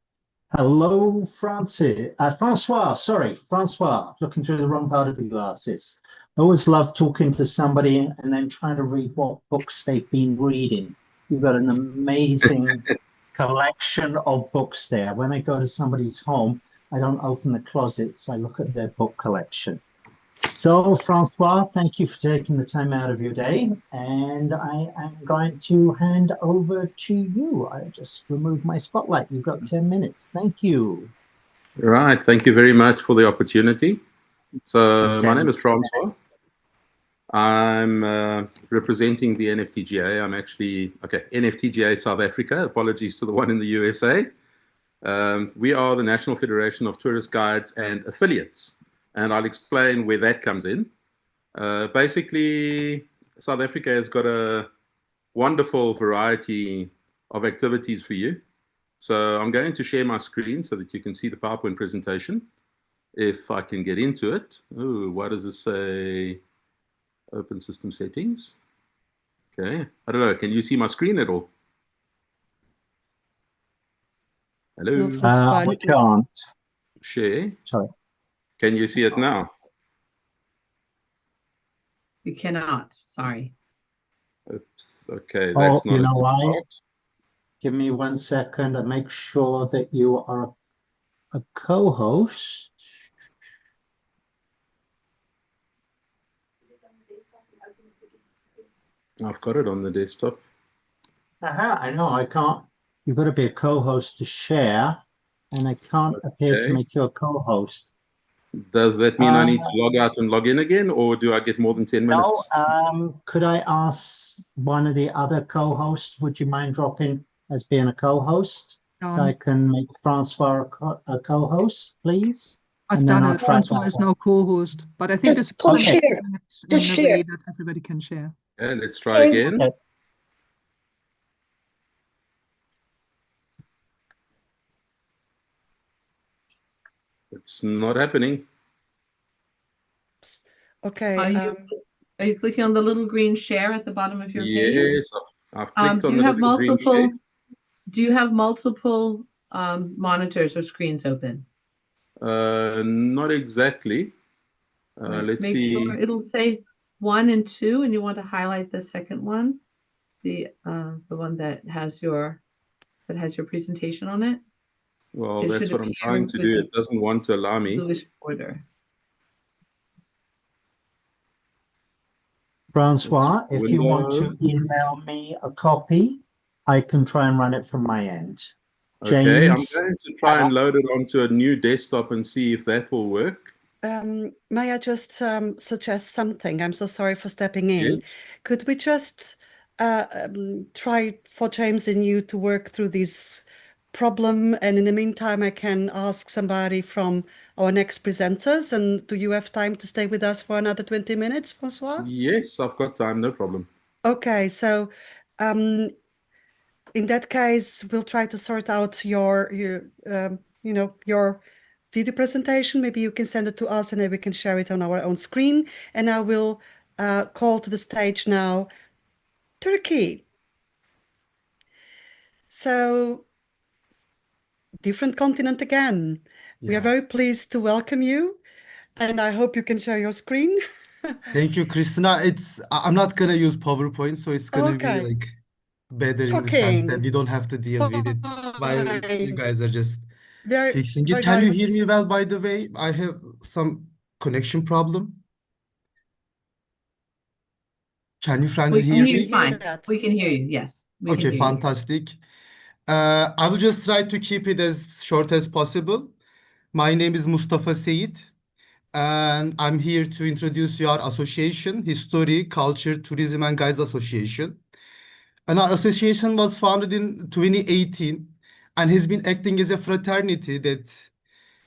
Hello, Francis. Francois, looking through the wrong part of the glasses. I always love talking to somebody and then trying to read what books they've been reading. You've got an amazing collection of books there. When I go to somebody's home, I don't open the closets, I look at their book collection. So, Francois, thank you for taking the time out of your day. And I am going to hand over to you. I just removed my spotlight. You've got 10 minutes. Thank you. Right. Thank you very much for the opportunity. So, my name is Francois. I'm representing the NFTGA. I'm actually, NFTGA South Africa. Apologies to the one in the USA. We are the National Federation of Tourist Guides and Affiliates, and I'll explain where that comes in. Basically, South Africa has got a wonderful variety of activities for you. So I'm going to share my screen so that you can see the PowerPoint presentation, if I can get into it. Oh, what does this say? Open system settings. Okay, I don't know, can you see my screen at all? Hello. No, we can't. Share. Sorry. Can you see it now? You cannot. Sorry. Oops. Okay, that's not. You know why? Give me 1 second and make sure that you are a co-host. I've got it on the desktop. I know. I can't. You've got to be a co-host to share, and I can't appear to make you a co-host. Does that mean I need to log out and log in again, or do I get more than 10 minutes? No. Could I ask one of the other co-hosts, would you mind dropping as being a co-host? So I can make Francois a co-host, please? I've done it. Francois is now co-host, but I think it's co-share. in a way that everybody can share. Okay, let's try again. Okay. It's not happening. Okay. Are you clicking on the little green share at the bottom of your page? Yes, I've clicked on the little green share. Do you have multiple monitors or screens open? Not exactly. Let's see. Sure it'll say 1 and 2, and you want to highlight the second one, the one that has your presentation on it. Well, that's what I'm trying to do. It doesn't want to allow me. English order. Francois, if you want to email me a copy, I can try and run it from my end. Okay, James, I'm going to try and load it onto a new desktop and see if that will work. May I just suggest something? I'm so sorry for stepping in. Yes. Could we just try for James and you to work through this problem, and in the meantime I can ask somebody from our next presenters? And do you have time to stay with us for another 20 minutes, Francois? Yes, I've got time, no problem. Okay, so in that case, we'll try to sort out your video presentation. Maybe you can send it to us and then we can share it on our own screen. And I will call to the stage now Turkey. So, different continent again. We are very pleased to welcome you, and I hope you can share your screen. Thank you, Christina. I'm not gonna use PowerPoint, so it's gonna be like better in the sense that we don't have to deal with it while you guys are just fixing it. Can you hear me well, by the way? I have some connection problem. Can you, Francis, hear me? Fine. We can hear you, yes. Okay, fantastic. I will just try to keep it as short as possible. My name is Mustafa Seyit. and I'm here to introduce you our association, History, Culture, Tourism and Guides Association. And our association was founded in 2018 and has been acting as a fraternity that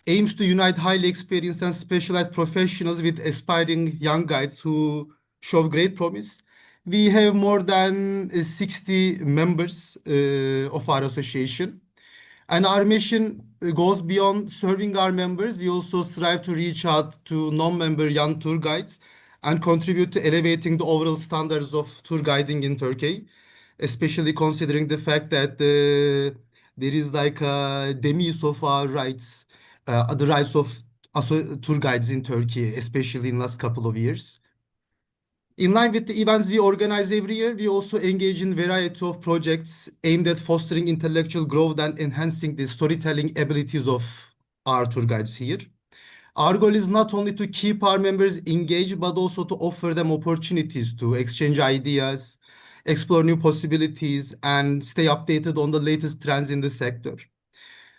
aims to unite highly experienced and specialized professionals with aspiring young guides who show great promise. We have more than 60 members of our association. And our mission goes beyond serving our members. We also strive to reach out to non-member young tour guides and contribute to elevating the overall standards of tour guiding in Turkey, especially considering the fact that there is like a demise of our rights, the rights of tour guides in Turkey, especially in last couple of years. In line with the events we organize every year, we also engage in a variety of projects aimed at fostering intellectual growth and enhancing the storytelling abilities of our tour guides here. Our goal is not only to keep our members engaged, but also to offer them opportunities to exchange ideas, explore new possibilities, and stay updated on the latest trends in the sector.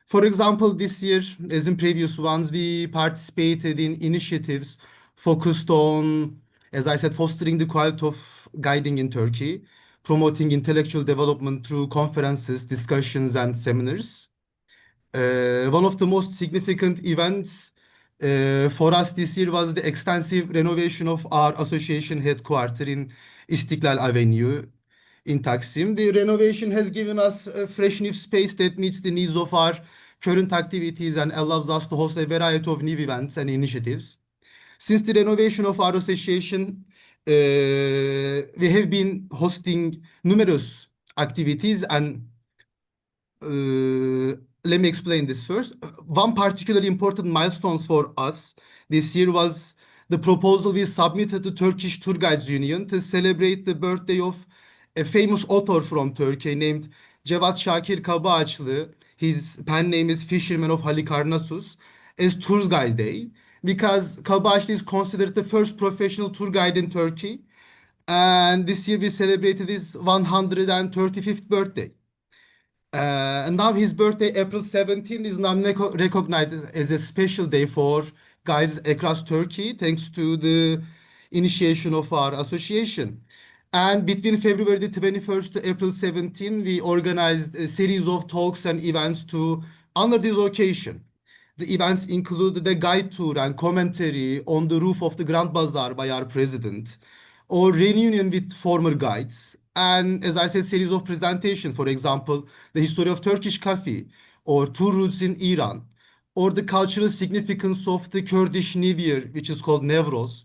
For example, this year, as in previous ones, we participated in initiatives focused on, as I said, fostering the quality of guiding in Turkey, promoting intellectual development through conferences, discussions, and seminars. One of the most significant events for us this year was the extensive renovation of our association headquarters in Istiklal Avenue in Taksim. The renovation has given us a fresh new space that meets the needs of our current activities and allows us to host a variety of new events and initiatives. Since the renovation of our association, we have been hosting numerous activities and let me explain this first. One particularly important milestone for us this year was the proposal we submitted to Turkish Tour Guides Union to celebrate the birthday of a famous author from Turkey named Cevat Şakir Kabaağaçlı. His pen name is Fisherman of Halikarnassus, as Tour Guide Day, because Kabaağaçlı is considered the first professional tour guide in Turkey. And this year we celebrated his 135th birthday. And now his birthday, April 17, is now recognized as a special day for guides across Turkey, thanks to the initiation of our association. And between February the 21st to April 17, we organized a series of talks and events to honor this occasion. The events included a guide tour and commentary on the roof of the Grand Bazaar by our president, or reunion with former guides, and as I said, series of presentations, for example, the history of Turkish coffee, or tour routes in Iran, or the cultural significance of the Kurdish New Year, which is called Nevroz,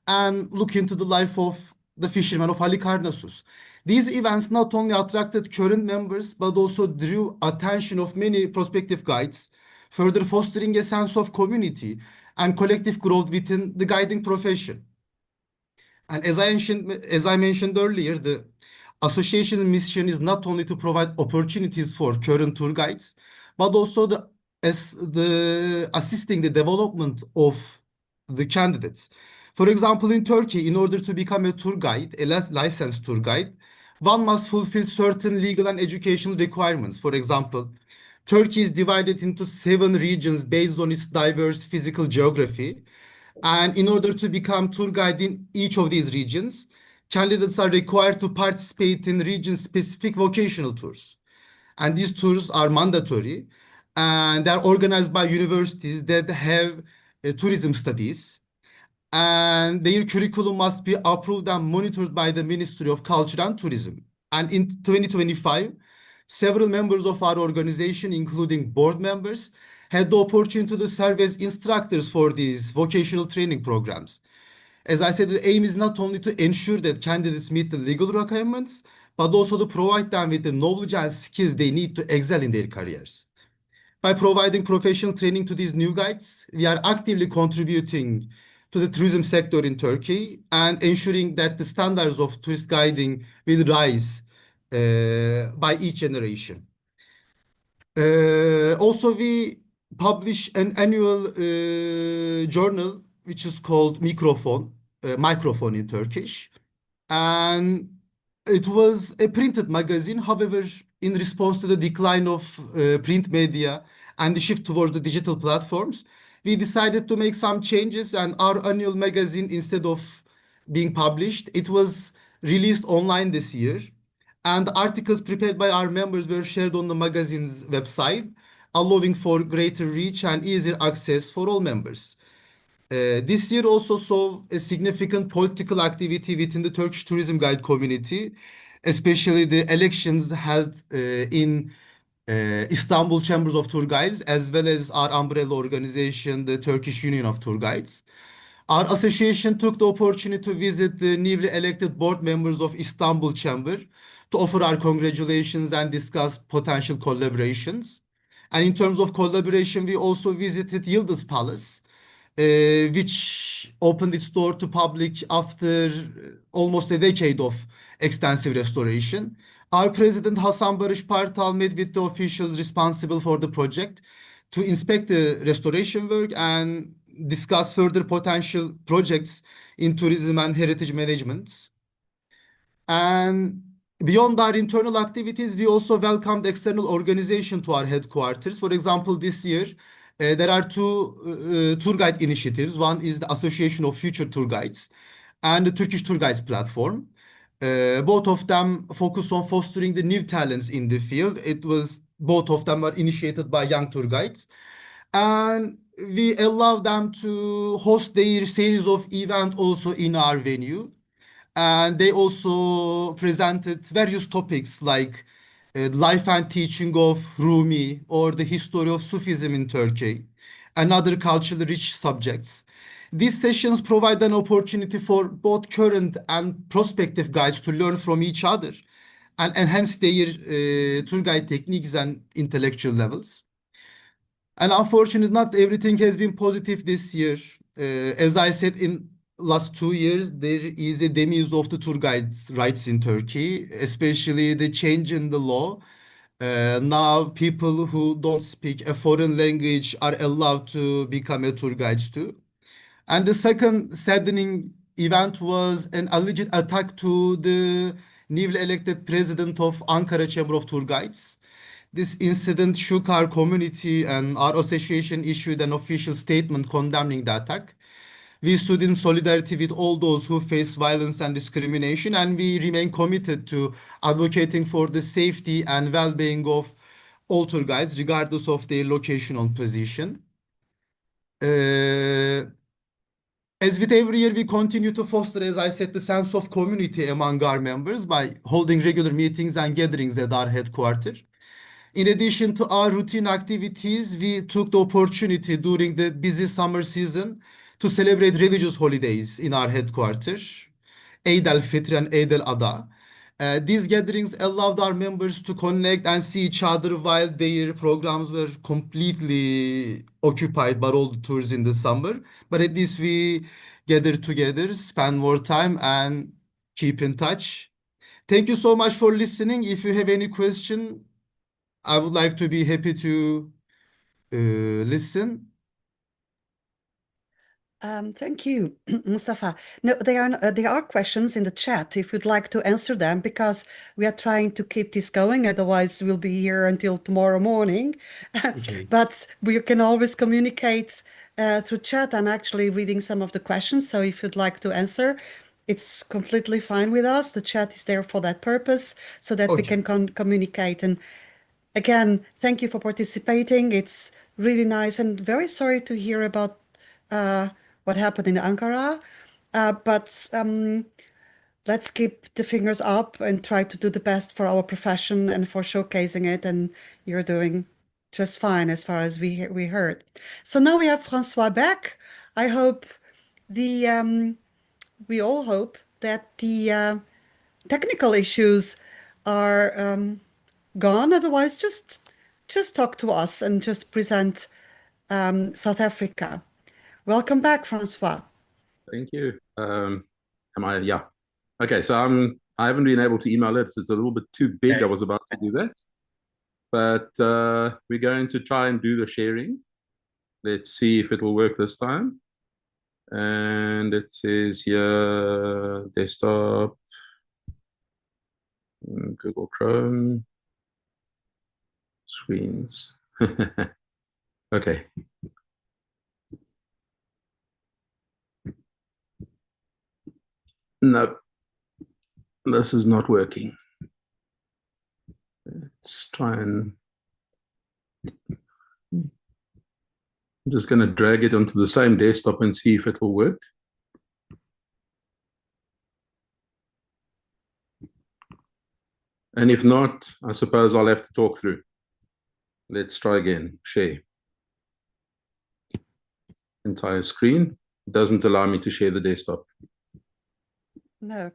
and look into the life of the fisherman of Halikarnassus. These events not only attracted current members, but also drew attention of many prospective guides, further fostering a sense of community and collective growth within the guiding profession. And as I mentioned earlier, the association's mission is not only to provide opportunities for current tour guides, but also assisting the development of the candidates. For example, in Turkey, in order to become a tour guide, a licensed tour guide, one must fulfill certain legal and educational requirements. For example, Turkey is divided into 7 regions based on its diverse physical geography. And in order to become tour guide in each of these regions, candidates are required to participate in region-specific vocational tours. And these tours are mandatory, and they're organized by universities that have tourism studies. And their curriculum must be approved and monitored by the Ministry of Culture and Tourism. And in 2025, several members of our organization, including board members, had the opportunity to serve as instructors for these vocational training programs. As I said, the aim is not only to ensure that candidates meet the legal requirements, but also to provide them with the knowledge and skills they need to excel in their careers. By providing professional training to these new guides, we are actively contributing to the tourism sector in Turkey and ensuring that the standards of tourist guiding will rise by each generation. Also, we publish an annual journal which is called Microphone in Turkish, and it was a printed magazine. However, in response to the decline of print media and the shift towards the digital platforms, we decided to make some changes, and our annual magazine, instead of being published, it was released online this year. And articles prepared by our members were shared on the magazine's website, allowing for greater reach and easier access for all members. This year also saw a significant political activity within the Turkish tourism guide community, especially the elections held in Istanbul Chambers of Tour Guides, as well as our umbrella organization, the Turkish Union of Tour Guides. Our association took the opportunity to visit the newly elected board members of Istanbul Chamber to offer our congratulations and discuss potential collaborations. And in terms of collaboration, we also visited Yıldız Palace, which opened its door to public after almost a decade of extensive restoration. Our president, Hasan Barış Partal, met with the officials responsible for the project to inspect the restoration work and discuss further potential projects in tourism and heritage management. And beyond our internal activities, we also welcomed external organization to our headquarters. For example, this year, there are two tour guide initiatives. One is the Association of Future Tour Guides and the Turkish Tour Guides platform. Both of them focus on fostering the new talents in the field. Both of them are initiated by young tour guides. And we allow them to host their series of events also in our venue. And they also presented various topics like life and teaching of Rumi or the history of Sufism in Turkey and other culturally rich subjects. These sessions provide an opportunity for both current and prospective guides to learn from each other and enhance their tour guide techniques and intellectual levels. And unfortunately, not everything has been positive this year. As I said, in last 2 years, there is a demise of the tour guides' rights in Turkey, especially the change in the law. Now people who don't speak a foreign language are allowed to become a tour guides too. And the second saddening event was an alleged attack to the newly elected president of Ankara Chamber of Tour Guides. This incident shook our community, and our association issued an official statement condemning the attack. We stood in solidarity with all those who face violence and discrimination, and we remain committed to advocating for the safety and well-being of all tour guides, regardless of their locational position. As with every year, we continue to foster, as I said, the sense of community among our members by holding regular meetings and gatherings at our headquarters. In addition to our routine activities, we took the opportunity during the busy summer season to celebrate religious holidays in our headquarters, Eid al-Fitr and Eid al-Adha. These gatherings allowed our members to connect and see each other while their programs were completely occupied by all the tours in the summer. But at least we gather together, spend more time, and keep in touch. Thank you so much for listening. If you have any question, I would like to be happy to listen. Thank you, Mustafa. No, there are questions in the chat if you'd like to answer them, because we are trying to keep this going. Otherwise, we'll be here until tomorrow morning. Okay. But we can always communicate through chat. I'm actually reading some of the questions, so if you'd like to answer, it's completely fine with us. The chat is there for that purpose, so that we can communicate. And again, thank you for participating. It's really nice, and very sorry to hear about what happened in Ankara, but let's keep the fingers up and try to do the best for our profession and for showcasing it, and you're doing just fine as far as we heard. So now we have Francois back. I hope we all hope that the technical issues are gone. Otherwise, just talk to us and just present South Africa. Welcome back, Francois. Thank you. Yeah. Okay, so I haven't been able to email it. It's a little bit too big. I was about to do that. But we're going to try and do the sharing. Let's see if it will work this time. And it says here, desktop, Google Chrome, screens. Okay. No, this is not working. Let's try and... I'm just going to drag it onto the same desktop and see if it will work. And if not, I suppose I'll have to talk through. Let's try again. Share. Entire screen. Doesn't allow me to share the desktop. No.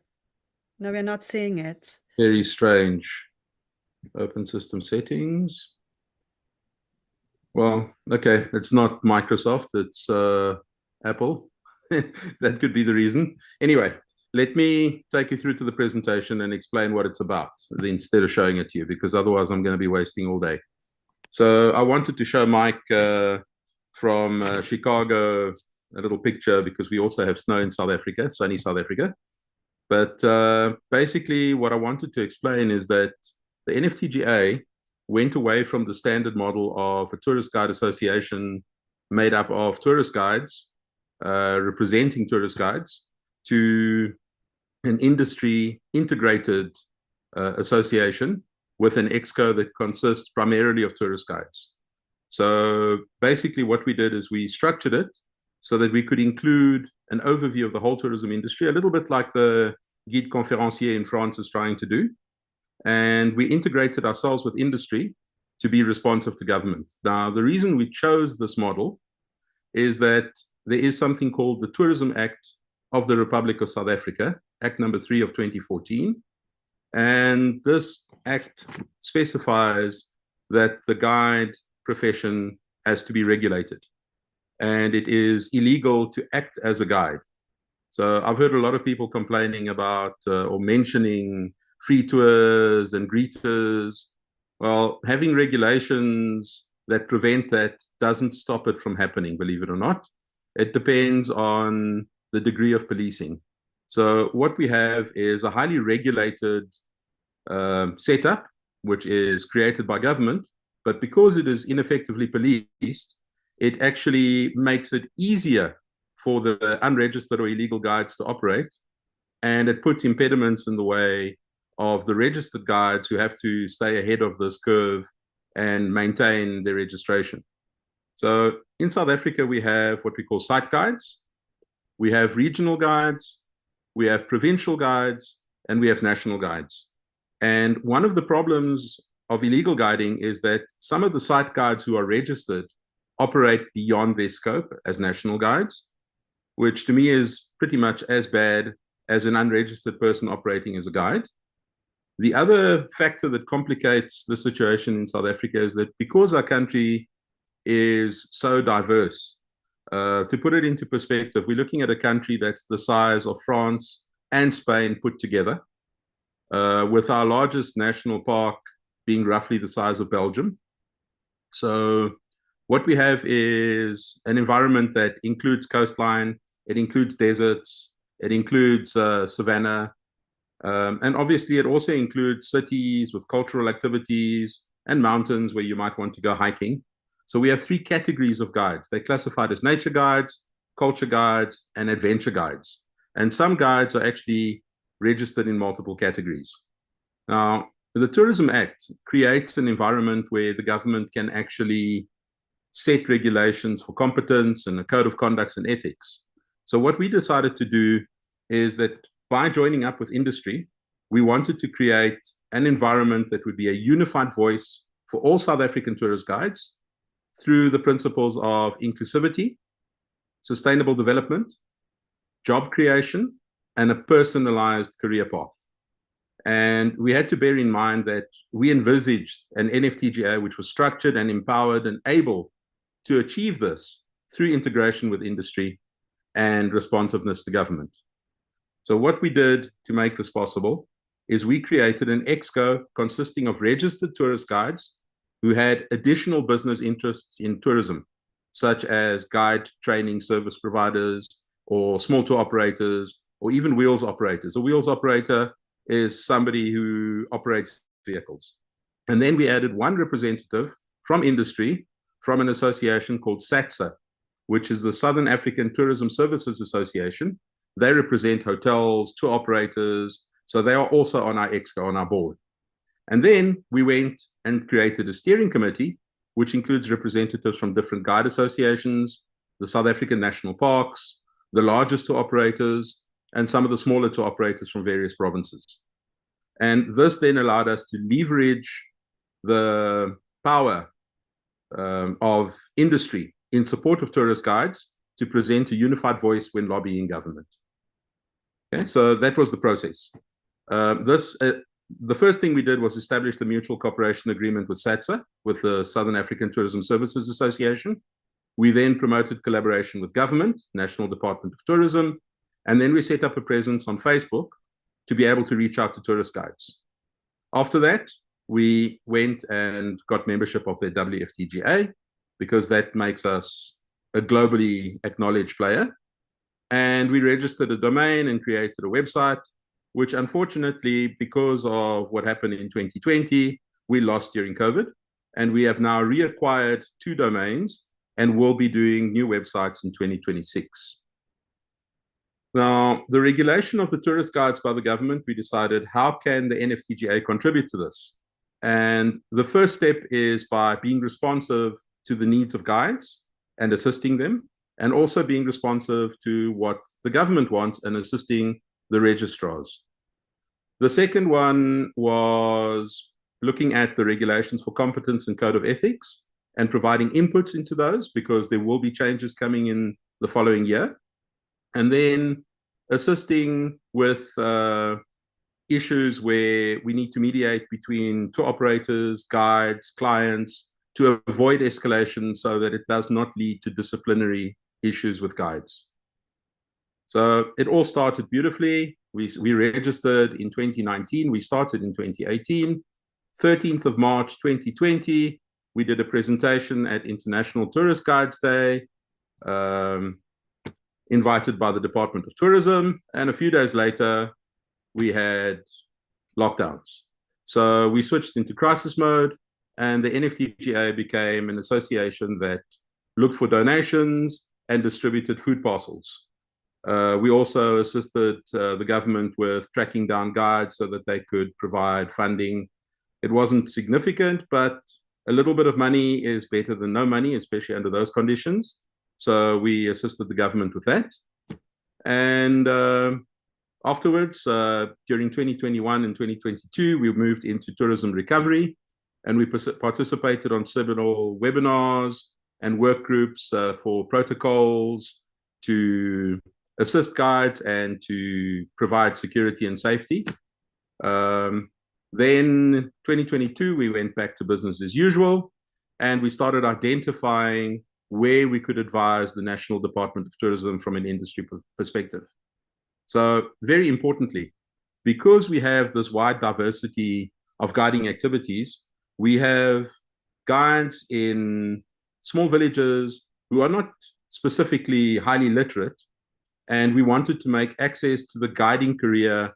No, we're not seeing it. Very strange. Open system settings. Well, okay, it's not Microsoft, it's Apple. That could be the reason. Anyway, let me take you through to the presentation and explain what it's about instead of showing it to you, because otherwise I'm going to be wasting all day. So I wanted to show Mike from Chicago a little picture, because we also have snow in South Africa, sunny South Africa. But basically what I wanted to explain is that the NFTGA went away from the standard model of a tourist guide association made up of tourist guides, representing tourist guides, to an industry integrated association with an exco that consists primarily of tourist guides. So basically what we did is we structured it so that we could include an overview of the whole tourism industry, a little bit like the Guide Conférenciers in France is trying to do. And we integrated ourselves with industry to be responsive to government. Now, the reason we chose this model is that there is something called the Tourism Act of the Republic of South Africa, Act number 3 of 2014. And this act specifies that the guide profession has to be regulated. And it is illegal to act as a guide. So I've heard a lot of people complaining about or mentioning free tours and greeters. Well, having regulations that prevent that doesn't stop it from happening, believe it or not. It depends on the degree of policing. So what we have is a highly regulated setup, which is created by government, but because it is ineffectively policed, it actually makes it easier for the unregistered or illegal guides to operate, and it puts impediments in the way of the registered guides who have to stay ahead of this curve and maintain their registration. So in South Africa, we have what we call site guides, we have regional guides, we have provincial guides, and we have national guides. And one of the problems of illegal guiding is that some of the site guides who are registered operate beyond their scope as national guides, which to me is pretty much as bad as an unregistered person operating as a guide. The other factor that complicates the situation in South Africa is that because our country is so diverse, to put it into perspective, we're looking at a country that's the size of France and Spain put together, with our largest national park being roughly the size of Belgium. So what we have is an environment that includes coastline, it includes deserts, it includes savanna, and obviously it also includes cities with cultural activities and mountains where you might want to go hiking. So we have 3 categories of guides. They're classified as nature guides, culture guides, and adventure guides. And some guides are actually registered in multiple categories. Now, the Tourism Act creates an environment where the government can actually set regulations for competence and a code of conduct and ethics. So what we decided to do is that by joining up with industry, we wanted to create an environment that would be a unified voice for all South African tourist guides through the principles of inclusivity, sustainable development, job creation, and a personalized career path. And we had to bear in mind that we envisaged an NFTGA which was structured and empowered and able to achieve this through integration with industry and responsiveness to government. So what we did to make this possible is we created an exco consisting of registered tourist guides who had additional business interests in tourism, such as guide training service providers or small tour operators or even wheels operators. A wheels operator is somebody who operates vehicles. And then we added one representative from industry from an association called SATSA, which is the Southern African Tourism Services Association, They represent hotels, tour operators. So they are also on our EXCO, on our board. And then we went and created a steering committee, which includes representatives from different guide associations, the South African national parks, the largest tour operators, and some of the smaller tour operators from various provinces. And this then allowed us to leverage the power of industry in support of tourist guides to present a unified voice when lobbying government. Okay, so that was the process. The first thing we did was establish the mutual cooperation agreement with SATSA, with the Southern African Tourism Services Association. We then promoted collaboration with government, National Department of Tourism, and then we set up a presence on Facebook to be able to reach out to tourist guides. After that, we went and got membership of the WFTGA, because that makes us a globally acknowledged player. And we registered a domain and created a website, which unfortunately, because of what happened in 2020, we lost during COVID. And we have now reacquired 2 domains and will be doing new websites in 2026. Now, the regulation of the tourist guides by the government, we decided, how can the NFTGA contribute to this? And the first step is by being responsive to the needs of guides and assisting them, and also being responsive to what the government wants and assisting the registrars. The second one was looking at the regulations for competence and code of ethics and providing inputs into those, because there will be changes coming in the following year. And then assisting with issues where we need to mediate between tour operators, guides, clients, to avoid escalation so that it does not lead to disciplinary issues with guides. So it all started beautifully. We registered in 2019. We started in 2018. 13th of March 2020, we did a presentation at International Tourist Guides Day, invited by the Department of Tourism. And a few days later, we had lockdowns. So we switched into crisis mode, and the NFTGA became an association that looked for donations and distributed food parcels. We also assisted the government with tracking down guides so that they could provide funding. It wasn't significant, but a little bit of money is better than no money, especially under those conditions. So we assisted the government with that. And afterwards, during 2021 and 2022, we moved into tourism recovery, and we participated on several webinars and work groups for protocols to assist guides and to provide security and safety. Then 2022, we went back to business as usual, and we started identifying where we could advise the National Department of Tourism from an industry perspective. So very importantly, because we have this wide diversity of guiding activities, we have guides in small villages who are not specifically highly literate, and we wanted to make access to the guiding career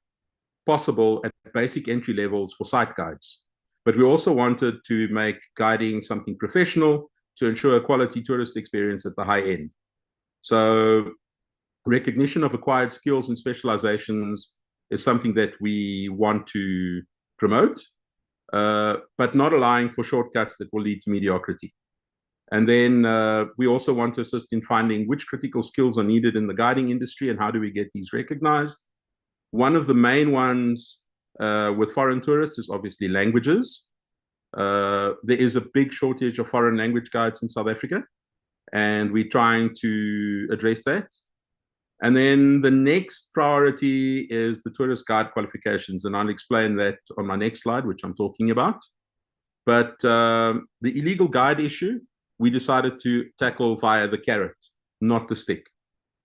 possible at basic entry levels for site guides. But we also wanted to make guiding something professional to ensure a quality tourist experience at the high end. So recognition of acquired skills and specializations is something that we want to promote, but not allowing for shortcuts that will lead to mediocrity. And then we also want to assist in finding which critical skills are needed in the guiding industry and how do we get these recognized. One of the main ones with foreign tourists is obviously languages. There is a big shortage of foreign language guides in South Africa, and we're trying to address that. And then the next priority is the tourist guide qualifications, and I'll explain that on my next slide, which I'm talking about. But the illegal guide issue, we decided to tackle via the carrot, not the stick.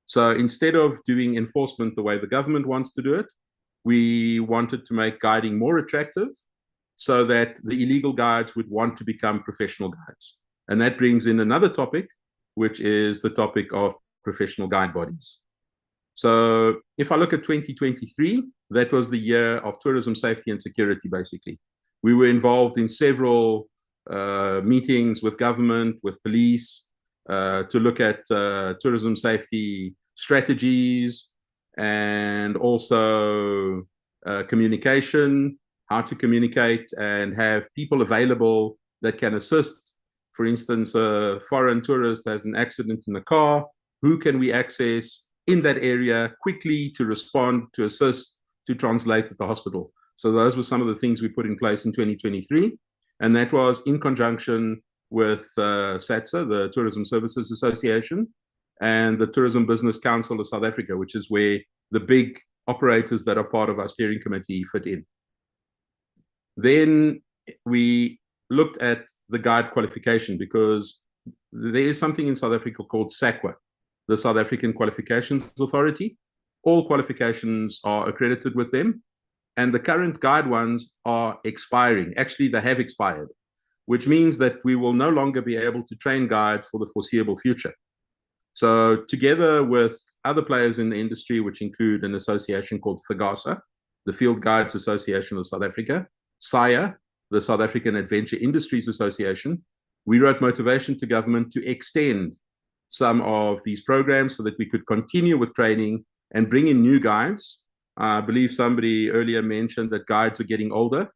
So instead of doing enforcement the way the government wants to do it, we wanted to make guiding more attractive so that the illegal guides would want to become professional guides. And that brings in another topic, which is the topic of professional guide bodies. So if I look at 2023, that was the year of tourism safety and security, basically. We were involved in several meetings with government, with police, to look at tourism safety strategies and also communication, how to communicate and have people available that can assist. For instance, a foreign tourist has an accident in the car. Who can we access in that area quickly to respond, to assist, to translate at the hospital? So those were some of the things we put in place in 2023. And that was in conjunction with SATSA, the Tourism Services Association, and the Tourism Business Council of South Africa, which is where the big operators that are part of our steering committee fit in. Then we looked at the guide qualification, because there is something in South Africa called SAQA, the South African Qualifications Authority. All qualifications are accredited with them, and the current guide ones are expiring. Actually, they have expired, which means that we will no longer be able to train guides for the foreseeable future. So together with other players in the industry, which include an association called FNGIC, the Field Guides Association of South Africa, SIA, the South African Adventure Industries Association, we wrote motivation to government to extend some of these programs so that we could continue with training and bring in new guides. I believe somebody earlier mentioned that guides are getting older.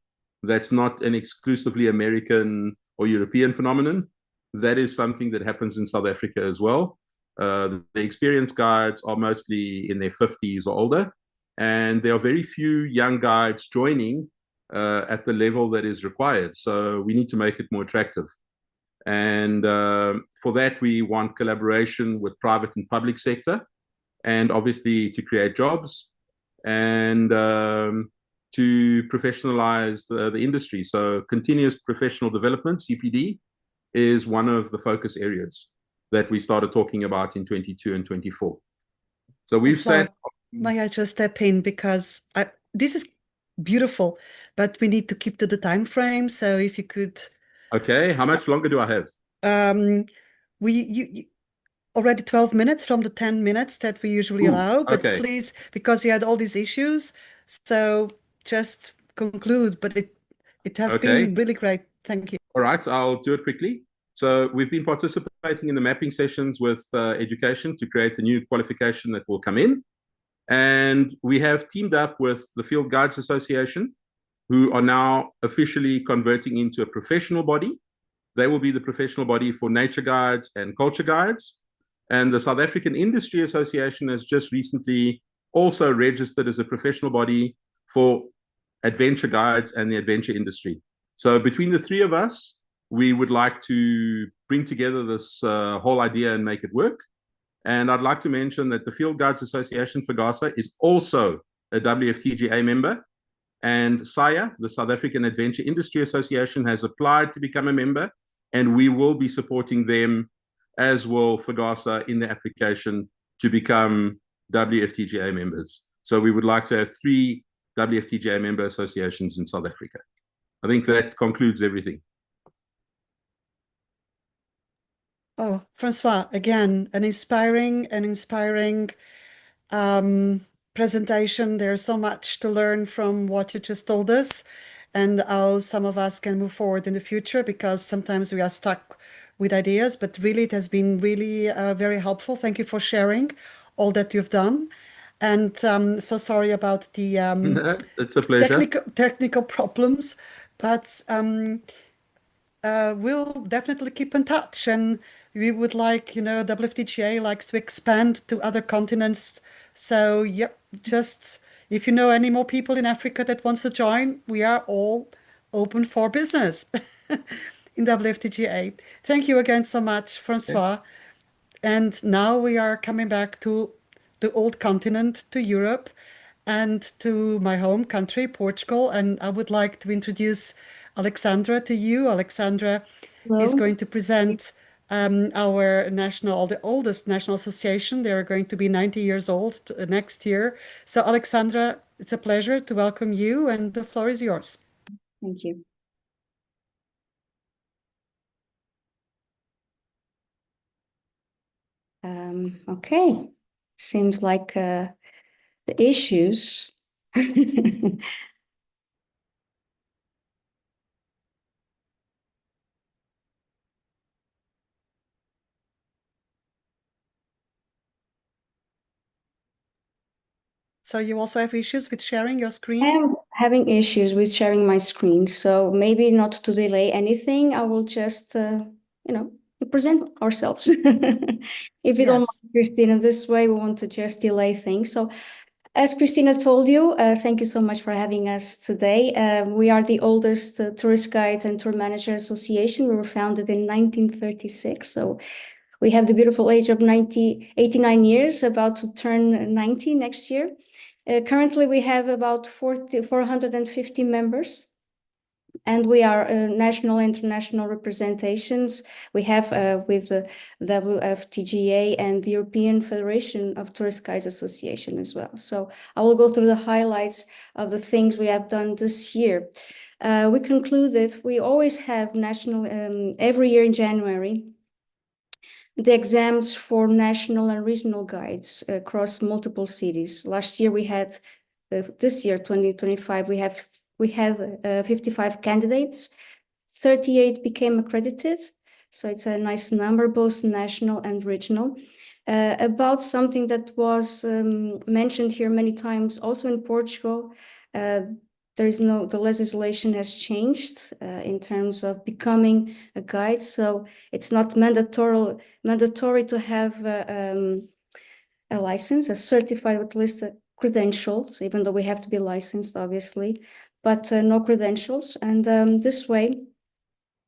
That's not an exclusively American or European phenomenon. That is something that happens in South Africa as well. The experienced guides are mostly in their 50s or older, and there are very few young guides joining at the level that is required. So we need to make it more attractive. And for that, we want collaboration with private and public sector, and obviously to create jobs and to professionalize the industry. So continuous professional development, CPD, is one of the focus areas that we started talking about in 22 and 24. So we've said... May I just step in, because this is beautiful, but we need to keep to the time frame. So if you could... Okay, how much longer do I have? You already 12 minutes from the 10 minutes that we usually allow, but okay. Please, because you had all these issues, so just conclude, but it has been really great. Thank you. All right, I'll do it quickly. So we've been participating in the mapping sessions with education to create the new qualification that will come in. And we have teamed up with the Field Guides Association, who are now officially converting into a professional body. They will be the professional body for nature guides and culture guides. And the South African Industry Association has just recently also registered as a professional body for adventure guides and the adventure industry. So between the three of us, we would like to bring together this whole idea and make it work. And I'd like to mention that the Field Guides Association for GASA is also a WFTGA member. And SIA, the South African Adventure Industry Association, has applied to become a member, and we will be supporting them, as will FGASA, in the application to become WFTGA members. So we would like to have 3 WFTGA member associations in South Africa. I think that concludes everything. Oh, Francois, again, an inspiring presentation. There's so much to learn from what you just told us, and how some of us can move forward in the future, because sometimes we are stuck with ideas, but really it has been really very helpful. Thank you for sharing all that you've done. And so sorry about the it's a pleasure. technical problems, but we'll definitely keep in touch, and we would like, WFTGA likes to expand to other continents. So, yep, just if you know any more people in Africa that wants to join, we are all open for business in WFTGA. Thank you again so much, Francois. Okay. And now we are coming back to the old continent, to Europe, and to my home country, Portugal. And I would like to introduce Alexandra to you. Alexandra is going to present the oldest national association. They are going to be 90 years old next year. So Alexandra, it's a pleasure to welcome you, and the floor is yours. Thank you. Okay, seems like the issues So you also have issues with sharing your screen? I am having issues with sharing my screen, so maybe not to delay anything, I will just, present ourselves. If you don't mind, Christina, this way we want to just delay things. So as Christina told you, thank you so much for having us today. We are the oldest tourist guides and tour manager association. We were founded in 1936, so we have the beautiful age of 89 years, about to turn 90 next year. Currently, we have about 450 members, and we are national and international representations. We have with the WFTGA and the European Federation of Tourist Guides Association as well. So I will go through the highlights of the things we have done this year. We concluded we always have national, every year in January, the exams for national and regional guides across multiple cities. Last year we had, this year, 2025, we had 55 candidates, 38 became accredited. So it's a nice number, both national and regional. About something that was mentioned here many times, also in Portugal, the legislation has changed in terms of becoming a guide. So it's not mandatory to have a license, a certified at least credentials, even though we have to be licensed, obviously, but no credentials. And this way,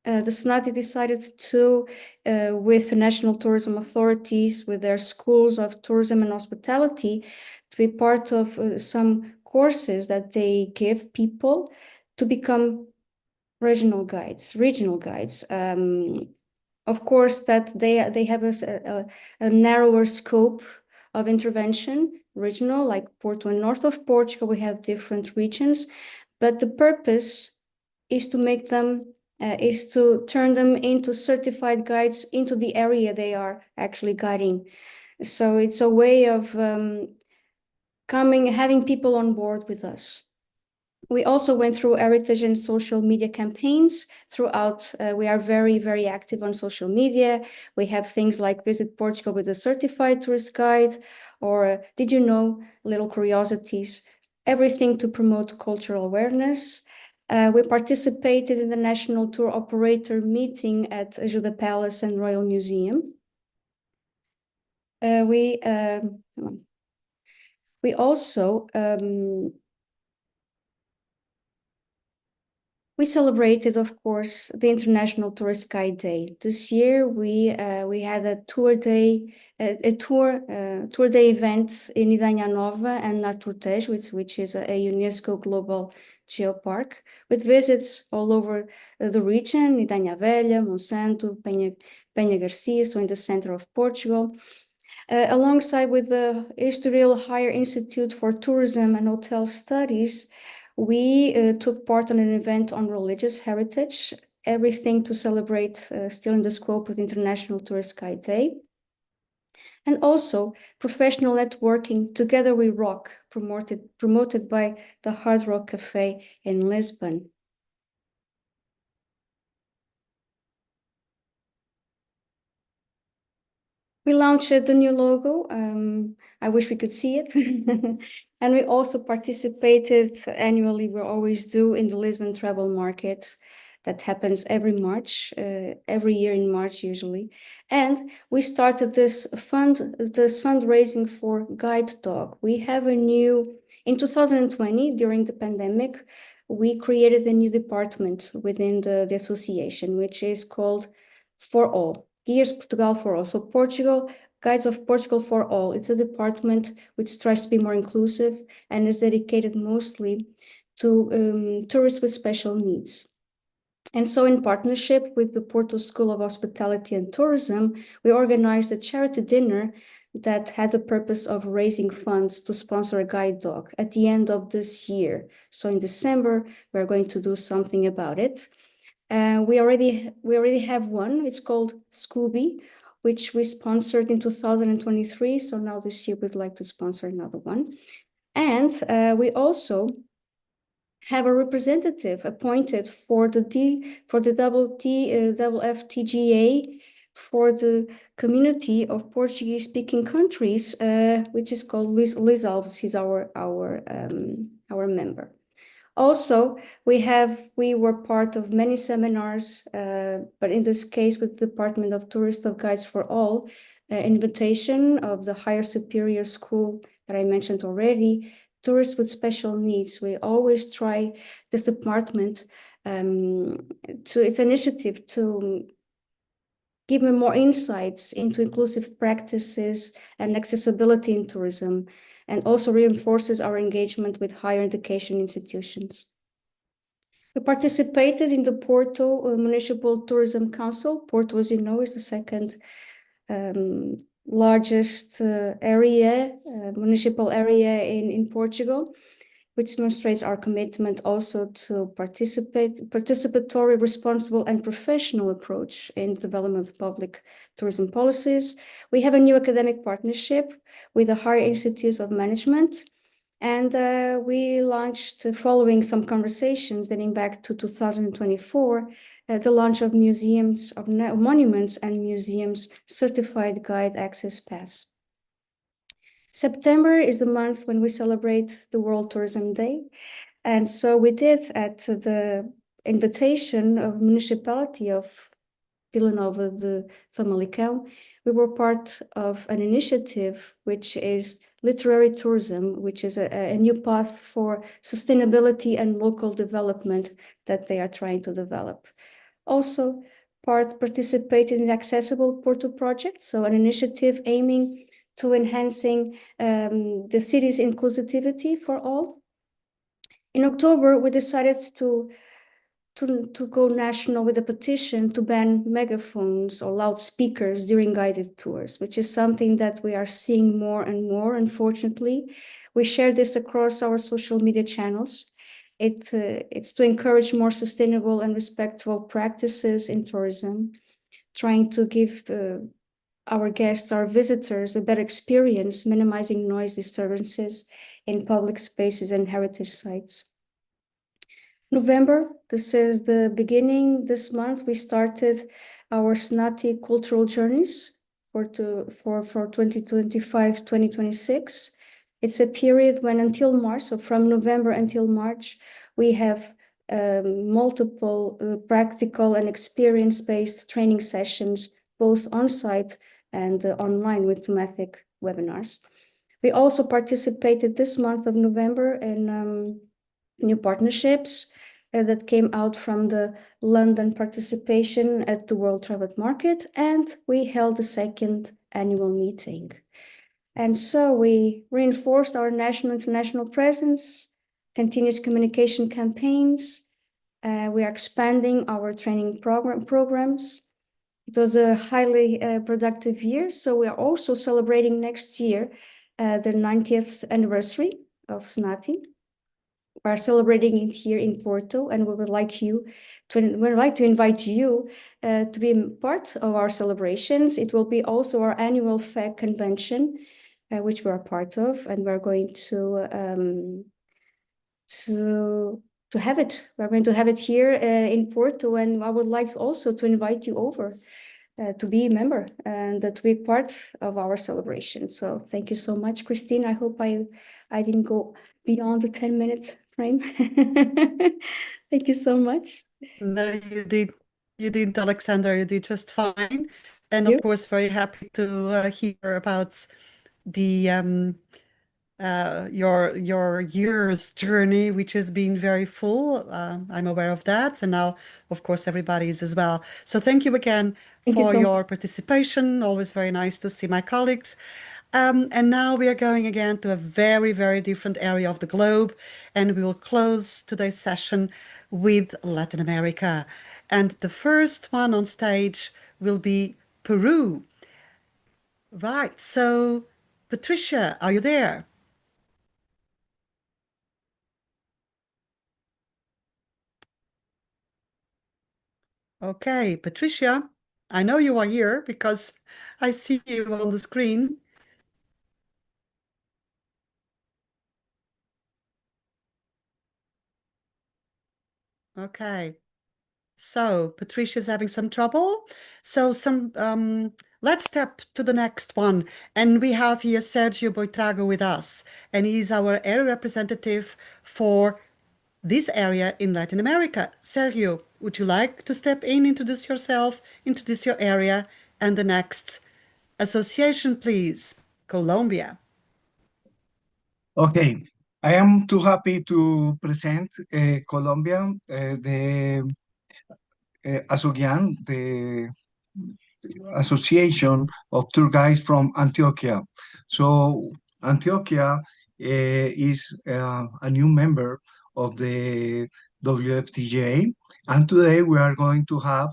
the SNATTI decided to, with the national tourism authorities, with their schools of tourism and hospitality, to be part of some courses that they give people to become regional guides. Of course, that they have a narrower scope of intervention, regional, like Porto and north of Portugal, we have different regions, but the purpose is to make them, is to turn them into certified guides into the area they are actually guiding. So it's a way of having people on board with us. We also went through heritage and social media campaigns throughout. We are very, very active on social media. We have things like Visit Portugal with a Certified Tourist Guide, or Did You Know? Little curiosities, everything to promote cultural awareness. We participated in the National Tour Operator meeting at Ajuda Palace and Royal Museum. We also we celebrated, of course, the International Tourist Guide Day. This year, we had a tour day event in Idanha Nova and Naturtejo, which is a UNESCO Global Geopark, with visits all over the region: Idanha Velha, Monsanto, Penha Garcia, so in the center of Portugal. Alongside with the Estoril Higher Institute for Tourism and Hotel Studies, we took part on an event on religious heritage, everything to celebrate, still in the scope of the International Tourist Guide Day. And also professional networking, Together We Rock, promoted by the Hard Rock Cafe in Lisbon. We launched the new logo. I wish we could see it. And we also participated annually, we always do, in the Lisbon Travel Market that happens every year in March usually. And we started this fundraising for Guide Dog. We have in 2020, during the pandemic, we created a new department within the association, which is called For All. Guias Portugal for All. So Portugal, Guides of Portugal for All. It's a department which tries to be more inclusive and is dedicated mostly to tourists with special needs. And so in partnership with the Porto School of Hospitality and Tourism, we organized a charity dinner that had the purpose of raising funds to sponsor a guide dog at the end of this year. So in December, we're going to do something about it. We already have one. It's called Scooby, which we sponsored in 2023. So now this year we'd like to sponsor another one. And we also have a representative appointed for the WFTGA for the community of Portuguese-speaking countries, which is called Lisal, which is our member. Also, we were part of many seminars, but in this case with the Department of Tourist of Guides for All, invitation of the Higher Superior School that I mentioned already, tourists with special needs. We always try, this department, to its initiative to give me more insights into inclusive practices and accessibility in tourism, and also reinforces our engagement with higher education institutions. We participated in the Porto Municipal Tourism Council. Porto, as you know, is the second largest municipal area in Portugal, which demonstrates our commitment also to participatory, responsible, and professional approach in the development of public tourism policies. We have a new academic partnership with the Higher Institute of Management, and we launched, following some conversations dating back to 2024, the launch of monuments and museums certified guide access pass. September is the month when we celebrate the World Tourism Day. And so we did, at the invitation of municipality of Vila Nova de Famalicão, we were part of an initiative which is literary tourism, which is a new path for sustainability and local development that they are trying to develop. Also, participated in the Accessible Porto project, so an initiative aiming to enhancing the city's inclusivity for all. In October, we decided to go national with a petition to ban megaphones or loudspeakers during guided tours, which is something that we are seeing more and more, unfortunately. We share this across our social media channels. It's to encourage more sustainable and respectful practices in tourism, trying to give our guests, our visitors, a better experience, minimizing noise disturbances in public spaces and heritage sites. November, this is the beginning. This month, we started our SNATTI cultural journeys for 2025-2026. It's a period when until March, so from November until March, we have multiple practical and experience-based training sessions, both on-site and online with thematic webinars. We also participated this month of November in new partnerships that came out from the London participation at the World Travel Market, and we held the second annual meeting. And so we reinforced our national and international presence, continuous communication campaigns. We are expanding our training programs. It was a highly productive year, so we are also celebrating next year the 90th anniversary of SNATTI. We are celebrating it here in Porto, and we would like to invite you to be part of our celebrations. It will be also our annual FEG convention, which we are part of, and we're going to have it. We're going to have it here in Porto, and I would like also to invite you over to be a member and to be part of our celebration. So thank you so much, Christine. I hope I didn't go beyond the 10-minute frame. Thank you so much. No, you did. You did, Alexandra. You did just fine. And of course, very happy to hear about the your year's journey, which has been very full. I'm aware of that, and now, of course, everybody is as well. So thank you again for your participation. Always very nice to see my colleagues. And now we are going again to a very, very different area of the globe, and we will close today's session with Latin America. And the first one on stage will be Peru. Right, so Patricia, are you there? Okay, Patricia, I know you are here because I see you on the screen. Okay. So Patricia's having some trouble. So let's step to the next one. And we have here Sergio Boitrago with us, and he's our area representative for this area in Latin America. Sergio, would you like to step in, introduce yourself, introduce your area, and the next association, please? Colombia. Okay, I am too happy to present Colombia, the ASOGUIAN, the Association of Tour Guides from Antioquia. So Antioquia is a new member of the WFTGA, and today we are going to have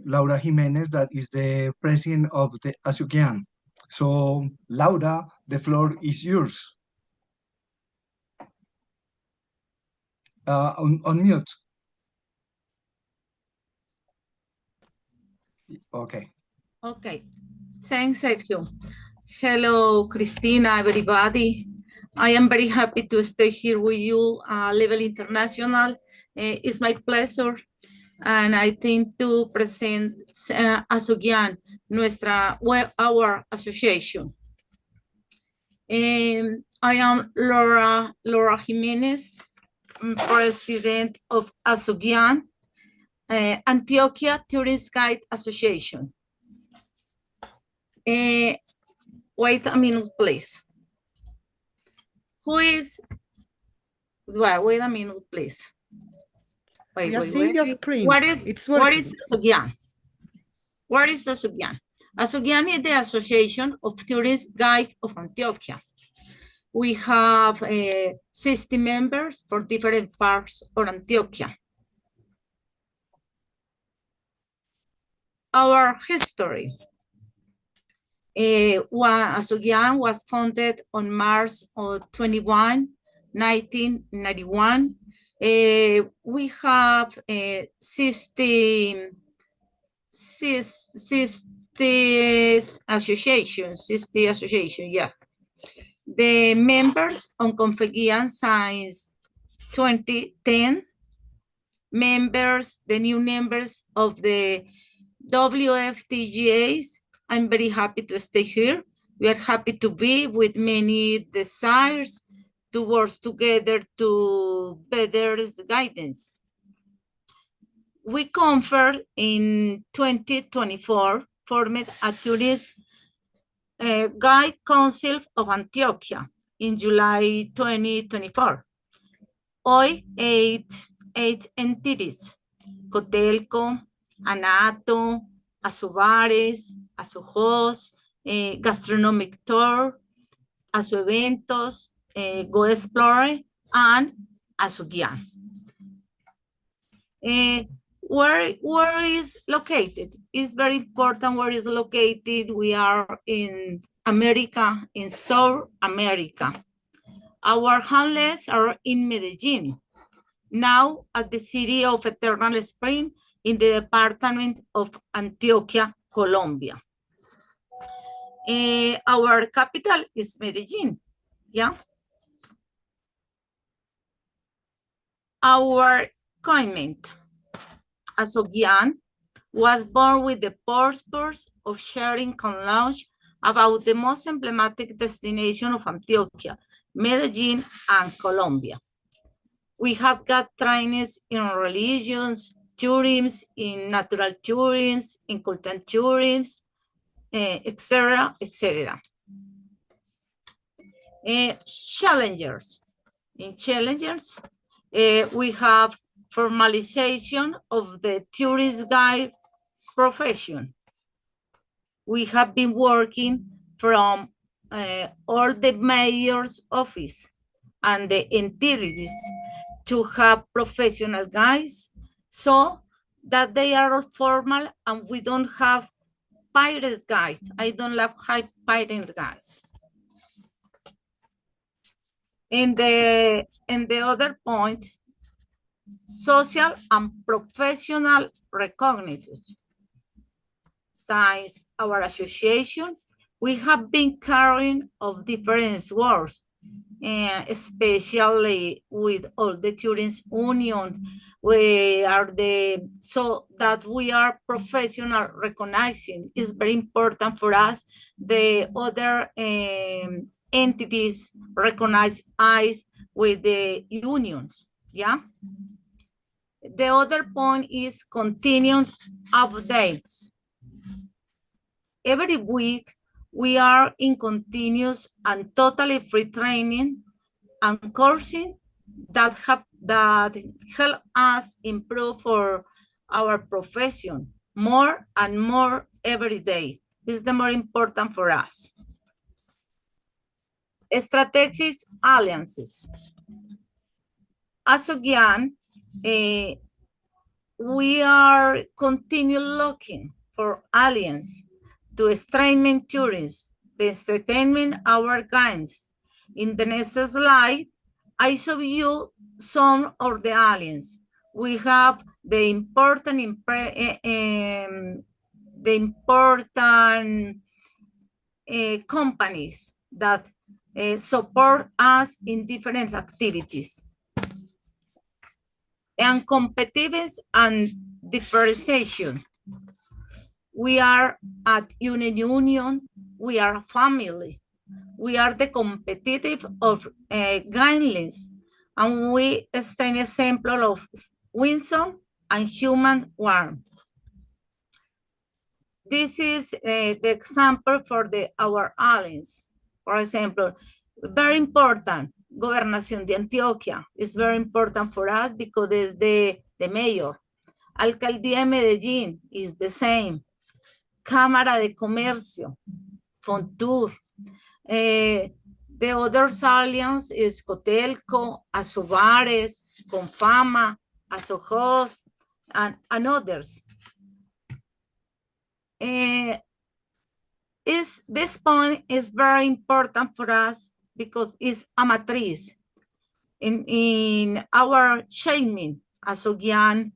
Laura Jimenez, that is the president of the ASOGUIAN. So Laura, the floor is yours. On mute. Okay. Okay. Thanks, Sergio. Hello, Cristina, everybody. I am very happy to stay here with you, Level International. It's my pleasure. And I think to present ASOGUIAN, our association. I am Laura Jimenez, president of ASOGUIAN, Antioquia Tourist Guide Association. Wait a minute, please. Wait a minute, please. We are seeing your screen. What is ASOGUIAN? What is ASOGUIAN? ASOGUIAN is the Association of Tourist Guides of Antioquia. We have 60 members for different parts of Antioquia. Our history. ASOGUIAN was founded on March 21, 1991. We have 60 associations, yeah. The members on Conférenciers since 2010, the new members of the WFTGAs. I'm very happy to stay here. We are happy to be with many desires to work together to better guidance. We conferred in 2024, formed a tourist guide council of Antioquia in July 2024. Hoy, eight entities, Cotelco, Anato, Asobares, Asohost, Gastronomic Tour, Asoeventos, Go Explore, and ASOGUIAN. Where is located? It's very important where is located. We are in America, in South America. Our handlers are in Medellin, now at the city of Eternal Spring in the department of Antioquia, Colombia. Our capital is Medellin, yeah. Our comment, ASOGUIAN was born with the purpose of sharing knowledge about the most emblematic destination of Antioquia, Medellin, and Colombia. We have got trainings in religions, tourism, in natural tourism, in cultural tourism, etc., etc. Challengers. In challengers, we have formalization of the tourist guide profession. We have been working from all the mayor's office and the entities to have professional guides so that they are all formal and we don't have pirate guides. I don't love high pirate guides. In the other point, social and professional recognition. Since our association, we have been carrying of different words especially with all the tourist union. We are so that we are professional recognizing is very important for us. The other entities recognize us with the unions, yeah? The other point is continuous updates. Every week, we are in continuous and totally free training and coursing that help us improve for our profession more and more every day. This is the more important for us. Strategic alliances. ASOGUIAN, we are continually looking for alliance to strengthen tourism, to strengthen our guides. In the next slide, I show you some of the alliances. We have the important companies that support us in different activities. And competitiveness and differentiation. We are at union, we are family, we are the competitive of guidelines, and we stand example of winsome and human warmth. This is the example for our alliance. For example, very important, Gobernación de Antioquia is very important for us because it's the mayor. Alcaldía de Medellín is the same. Cámara de Comercio, Fontur. The other alliance is Cotelco, Asobares, Confama, Asojos, and others. This point is very important for us because it's a matriz. In our shaming, ASOGUIAN,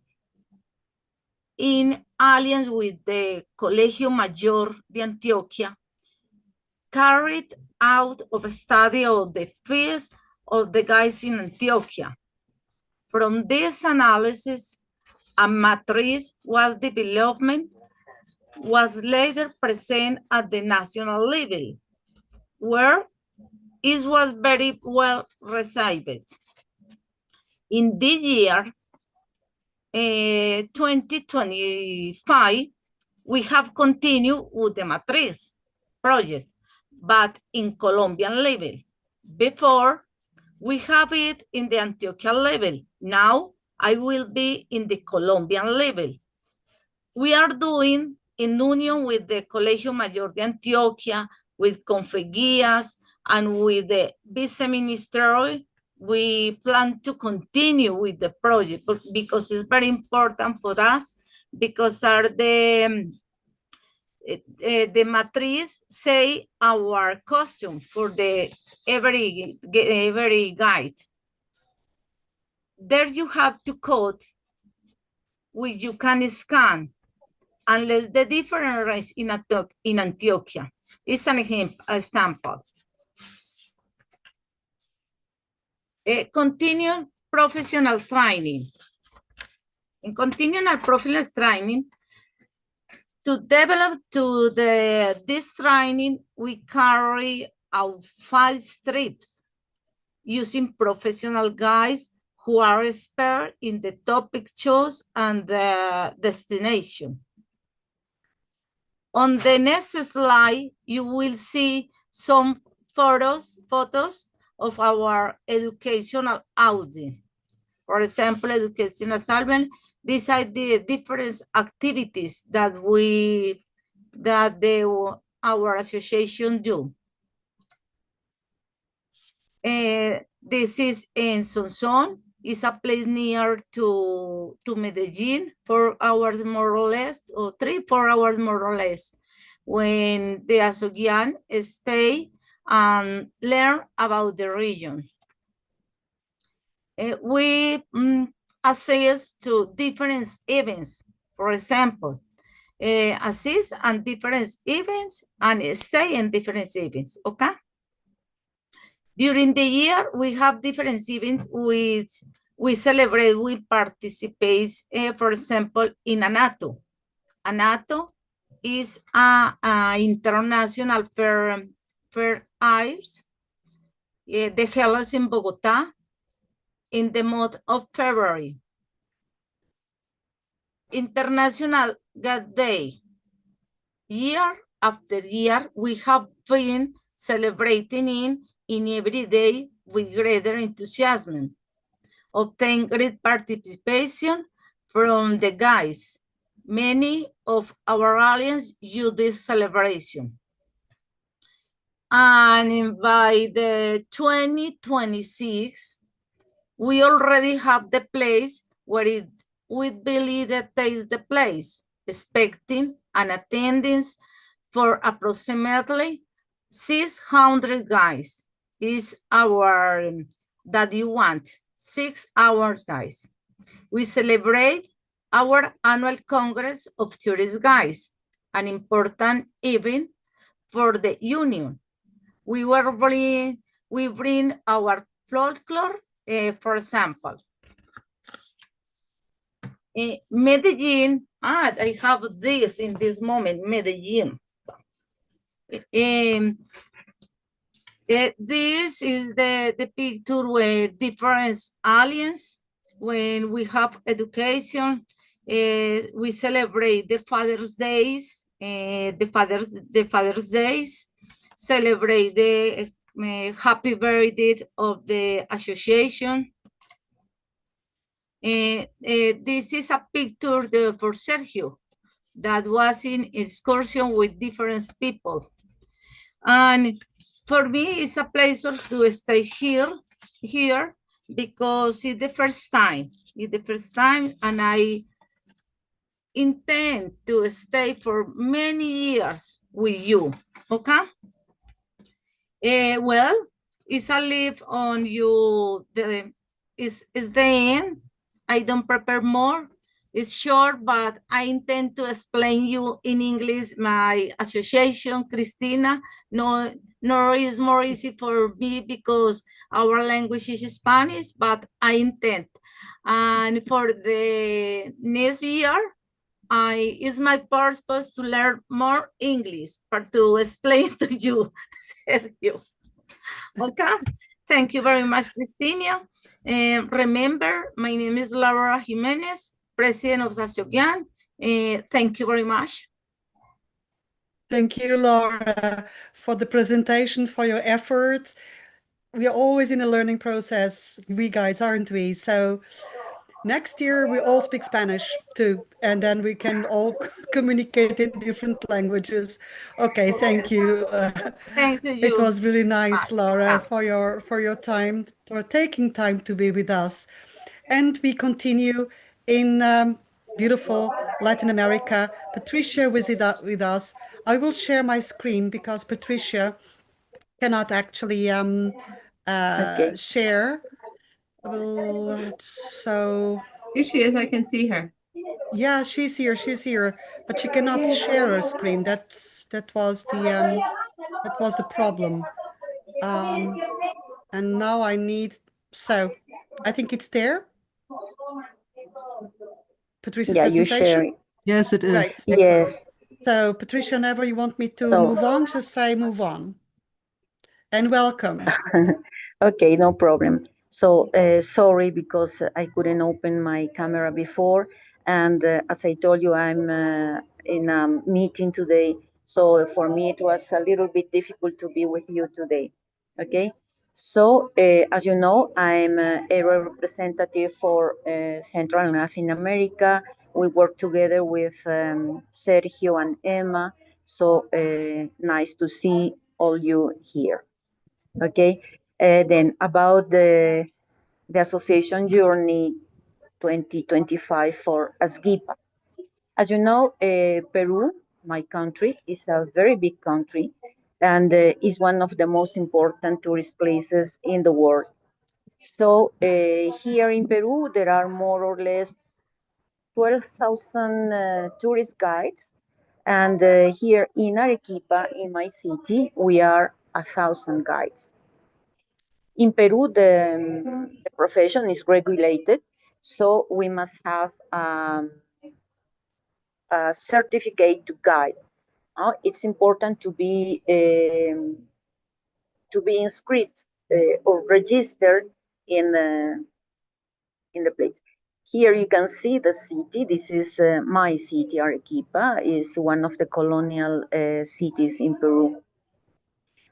in alliance with the Colegio Mayor de Antioquia, carried out of a study of the fees of the guys in Antioquia. From this analysis, a matriz was developed, was later present at the national level, where it was very well received. In this year, 2025, we have continued with the matriz project, but in Colombian level. Before, we have it in the Antioquia level. Now, I will be in the Colombian level. We are doing in union with the Colegio Mayor de Antioquia, with Conférenciers, and with the Vice-Ministerial. We plan to continue with the project because it's very important for us, because are the matriz say our costume for the every guide. There you have to code which you can scan unless the difference in Antioquia. It's an example. Continued professional training. In continual professional training, to develop this training, we carry out 5 trips using professional guides who are expert in the topic choice and the destination. On the next slide, you will see some photos of our educational audience. For example, educational salvation, these are the different activities that our association do. This is in Sonson. It's a place near to Medellin, 4 hours more or less, or 3-4 hours more or less, when the ASOGUIAN stay and learn about the region. We assist to different events, for example, assist on different events and stay in different events, okay? During the year, we have different events which we celebrate, we participate, for example, in ANATO. ANATO is a international fair eyes. The held in Bogota in the month of February. International God Day. Year after year, we have been celebrating in every day with greater enthusiasm. Obtain great participation from the guys. Many of our audience use this celebration. And by the 2026, we already have the place where we believe that is the place, expecting an attendance for approximately 600 guys is our, that you want, 6 hours guys. We celebrate our annual Congress of Tourist Guides, an important event for the union. We bring our folklore, for example. Medellin, I have this in this moment, Medellin. This is the picture with different aliens. When we have education, we celebrate the Father's Days, the Father's Days, celebrate the happy birthday of the association. This is a picture for Sergio that was in excursion with different people. And for me, it's a pleasure to stay here because it's the first time. It's the first time, and I intend to stay for many years with you, okay? Well, it's a leave on you, it's the end. I don't prepare more. It's short, but I intend to explain you in English my association, Cristina. No, it's more easy for me because our language is Spanish, but I intend. And for the next year, it's my purpose to learn more English, but to explain to you, Sergio. Okay, thank you very much, Cristina. Remember, my name is Laura Jimenez, President of ASOGUIAN. Thank you very much. Thank you, Laura, for the presentation, for your efforts. We are always in a learning process, we guys, aren't we? So next year, we all speak Spanish too, and then we can all communicate in different languages. Okay, thank you. Thank you. It was really nice, Laura, for your time, for taking time to be with us. And we continue in beautiful Latin America. Patricia was with us. I will share my screen because Patricia cannot actually share. So here she is. I can see her. Yeah, she's here, but she cannot share her screen. That was the problem. And now I need, so I think it's there. Patricia's presentation. Yes, it is. Right. Yes. So Patricia, whenever you want me to move on, just say move on. And welcome. Okay, no problem. So sorry because I couldn't open my camera before. And as I told you, I'm in a meeting today. So for me, it was a little bit difficult to be with you today. Okay. So as you know, I'm a representative for Central and Latin America. We work together with Sergio and Emma. So nice to see all you here. Okay. Then about the Association Journey 2025 for ASGIPA. As you know, Peru, my country, is a very big country and is one of the most important tourist places in the world. So here in Peru, there are more or less 12,000 tourist guides. And here in Arequipa, in my city, we are 1,000 guides. In Peru, the profession is regulated, so we must have a certificate to guide. It's important to be inscribed or registered in the place. Here you can see the city. This is my city, Arequipa, is one of the colonial cities in Peru.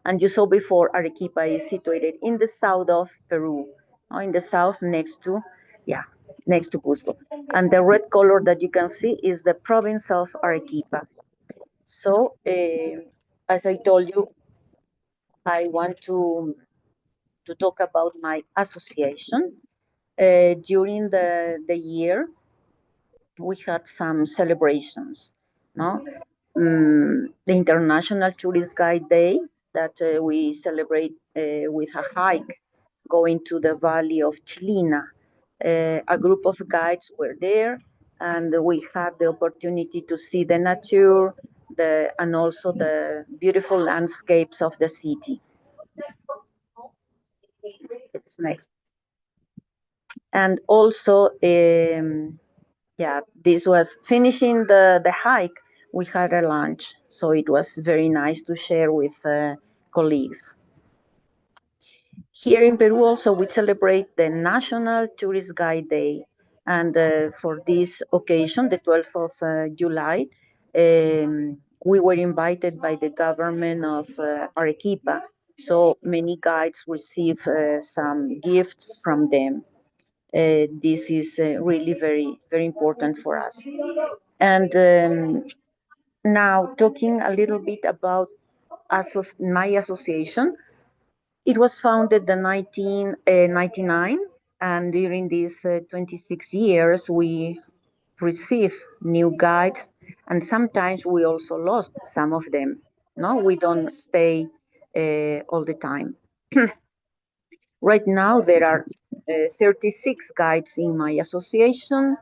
And you saw before, Arequipa is situated in the south of Peru, in the south next to Cusco. And the red color that you can see is the province of Arequipa. So, as I told you, I want to talk about my association. During the year, we had some celebrations, no? The International Tourist Guide Day that we celebrate with a hike going to the Valley of Chilina. A group of guides were there, and we had the opportunity to see the nature and also the beautiful landscapes of the city. It's next. And also, this was finishing the hike. We had a lunch, so it was very nice to share with colleagues. Here in Peru also, we celebrate the National Tourist Guide Day. And for this occasion, the 12th of July, we were invited by the government of Arequipa. So many guides receive some gifts from them. This is really very, very important for us. And now talking a little bit about my association. It was founded in 1999, and during these 26 years, we received new guides, and sometimes we also lost some of them. No, we don't stay all the time. Right now, there are 36 guides in my association.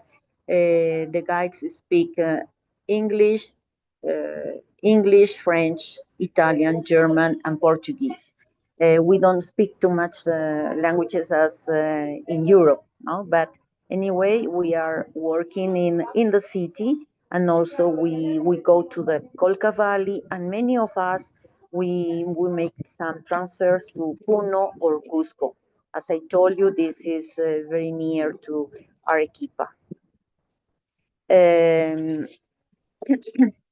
The guides speak English, French, Italian, German, and Portuguese. We don't speak too much languages as in Europe, no? But anyway, we are working in the city, and also we go to the Colca Valley, and many of us, we make some transfers to Puno or Cusco. As I told you, this is very near to Arequipa.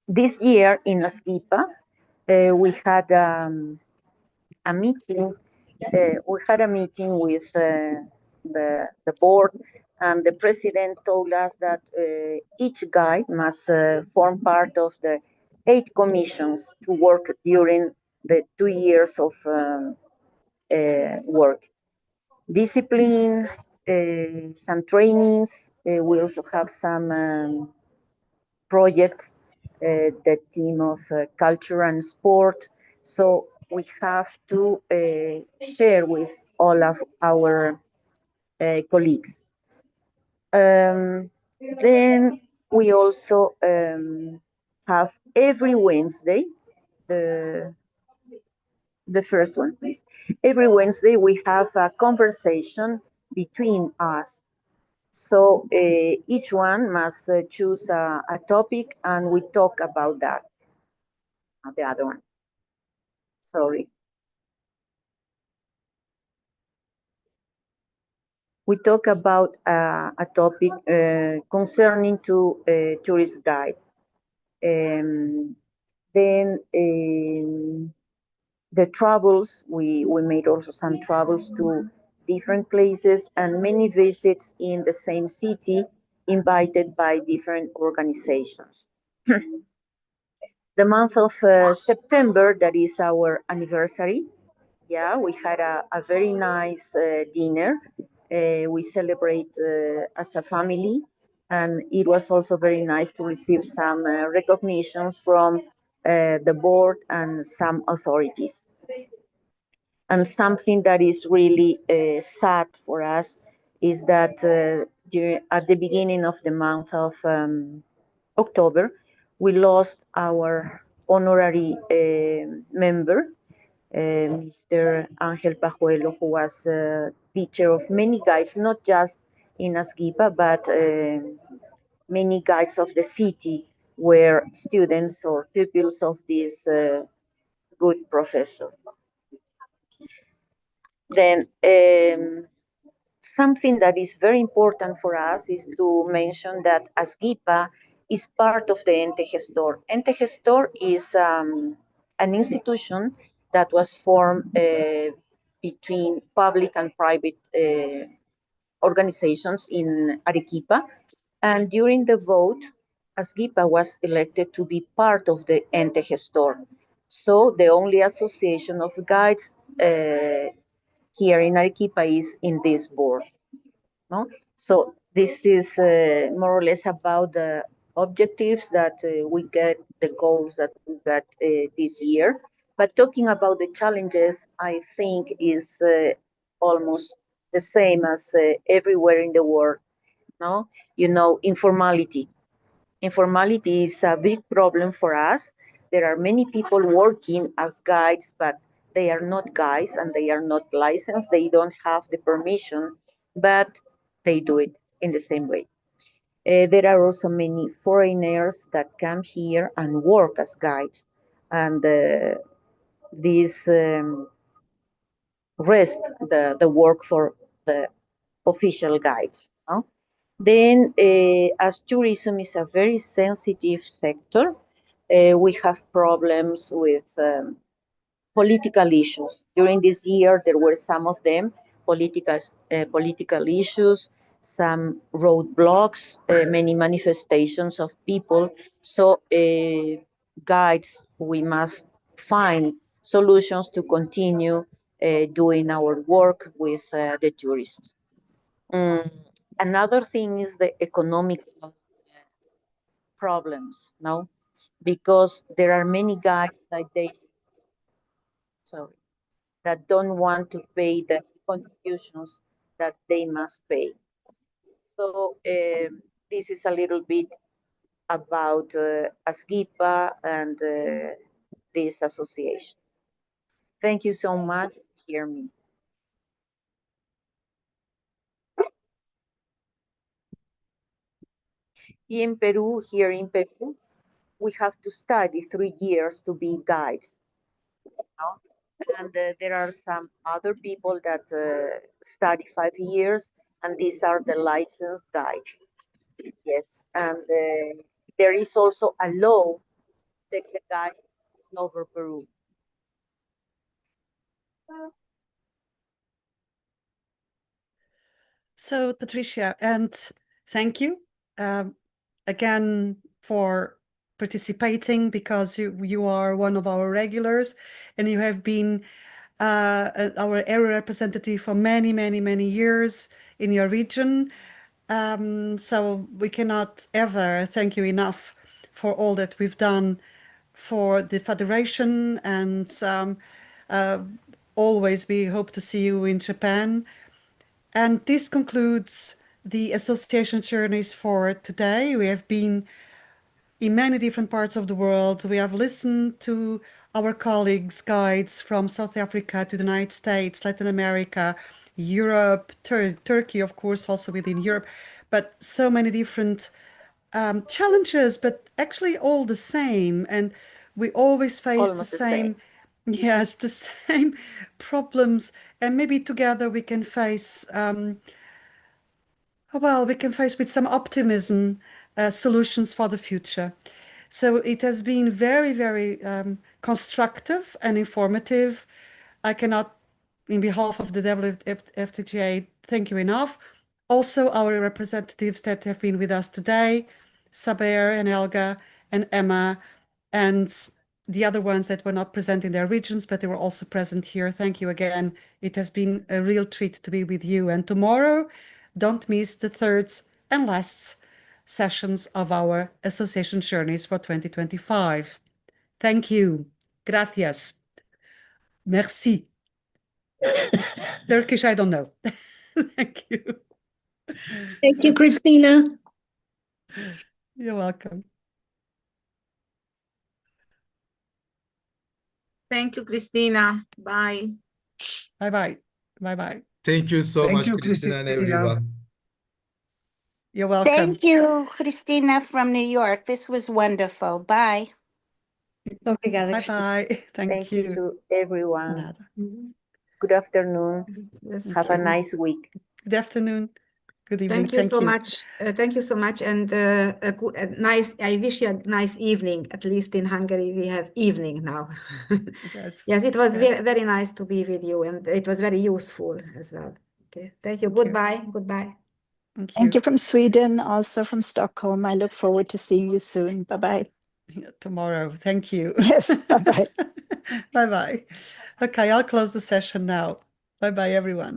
This year in Arequipa, we had a meeting. We had a meeting with the board, and the president told us that each guide must form part of the 8 commissions to work during the 2 years of work. Discipline, some trainings. We also have some projects, the team of culture and sport. So we have to share with all of our colleagues. Then we also have every Wednesday, the first one, please. Every Wednesday we have a conversation between us. So each one must choose a topic, and we talk about that. The other one. Sorry. We talk about a topic concerning to tourist guide. Then the travels, we made also some travels to different places and many visits in the same city invited by different organizations. The month of September, that is our anniversary. Yeah, we had a very nice dinner. We celebrate as a family, and it was also very nice to receive some recognitions from the board and some authorities. And something that is really sad for us is that at the beginning of the month of October, we lost our honorary member. Mr. Angel Pajuelo, who was a teacher of many guides, not just in ASGIPA, but many guides of the city were students or pupils of this good professor. Then something that is very important for us is to mention that ASGIPA is part of the Ente Gestor. Ente Gestor is an institution that was formed between public and private organizations in Arequipa. And during the vote, ASGIPA was elected to be part of the Ente Gestor. So the only association of guides here in Arequipa is in this board. No? So this is more or less about the objectives that we get, the goals that we got this year. But talking about the challenges, I think is almost the same as everywhere in the world. No, you know, informality. Informality is a big problem for us. There are many people working as guides, but they are not guides and they are not licensed. They don't have the permission, but they do it in the same way. There are also many foreigners that come here and work as guides, and this rest the work for the official guides. No? Then, as tourism is a very sensitive sector, we have problems with political issues. During this year, there were some of them, political issues, some roadblocks, many manifestations of people. So guides, we must find solutions to continue doing our work with the tourists. Another thing is the economic problems, no? Because there are many guides that don't want to pay the contributions that they must pay. So this is a little bit about ASGIPA and this association. Thank you so much for hearing me. In Peru, here in Peru, we have to study 3 years to be guides. No? And there are some other people that study 5 years, and these are the licensed guides. Yes, and there is also a law that the guide over Peru. So, Patricia, and thank you again for participating, because you are one of our regulars and you have been our area representative for many, many, many years in your region. So we cannot ever thank you enough for all that we've done for the Federation, and always we hope to see you in Japan. And this concludes the association journeys for today. We have been in many different parts of the world. We have listened to our colleagues, guides from South Africa to the United States, Latin America, Europe, Turkey, of course, also within Europe, but so many different challenges, but actually all the same. And we always face the same. Yes, the same problems, and maybe together we can face, we can face with some optimism solutions for the future. So it has been very, very constructive and informative. I cannot, in behalf of the WFTGA, thank you enough. Also, our representatives that have been with us today, Saber and Helga and Emma, and the other ones that were not present in their regions, but they were also present here. Thank you again. It has been a real treat to be with you. And tomorrow, don't miss the third and last sessions of our association journeys for 2025. Thank you. Gracias. Merci. Turkish, I don't know. Thank you. Thank you, Christina. You're welcome. Thank you, Christina. Bye. Bye-bye. Bye-bye. Thank you so Thank much, you, Christina and Christina. everyone. You're welcome. Thank you, Christina from New York. This was wonderful. Bye. Obrigada, Bye-bye. Thank Thank you. you to everyone. Nada. Good afternoon. Yes. Have a nice week. Good afternoon. Good evening. Thank you so much. Thank you so much. And I wish you a nice evening. At least in Hungary, we have evening now. Yes. Yes, it was Yes. very nice to be with you, and it was very useful as well. Okay. Thank you. Thank you. Goodbye. Goodbye. Thank you from Sweden, also from Stockholm. I look forward to seeing you soon. Bye-bye. Tomorrow. Thank you. Yes. Bye-bye. Bye-bye. Okay, I'll close the session now. Bye-bye, everyone.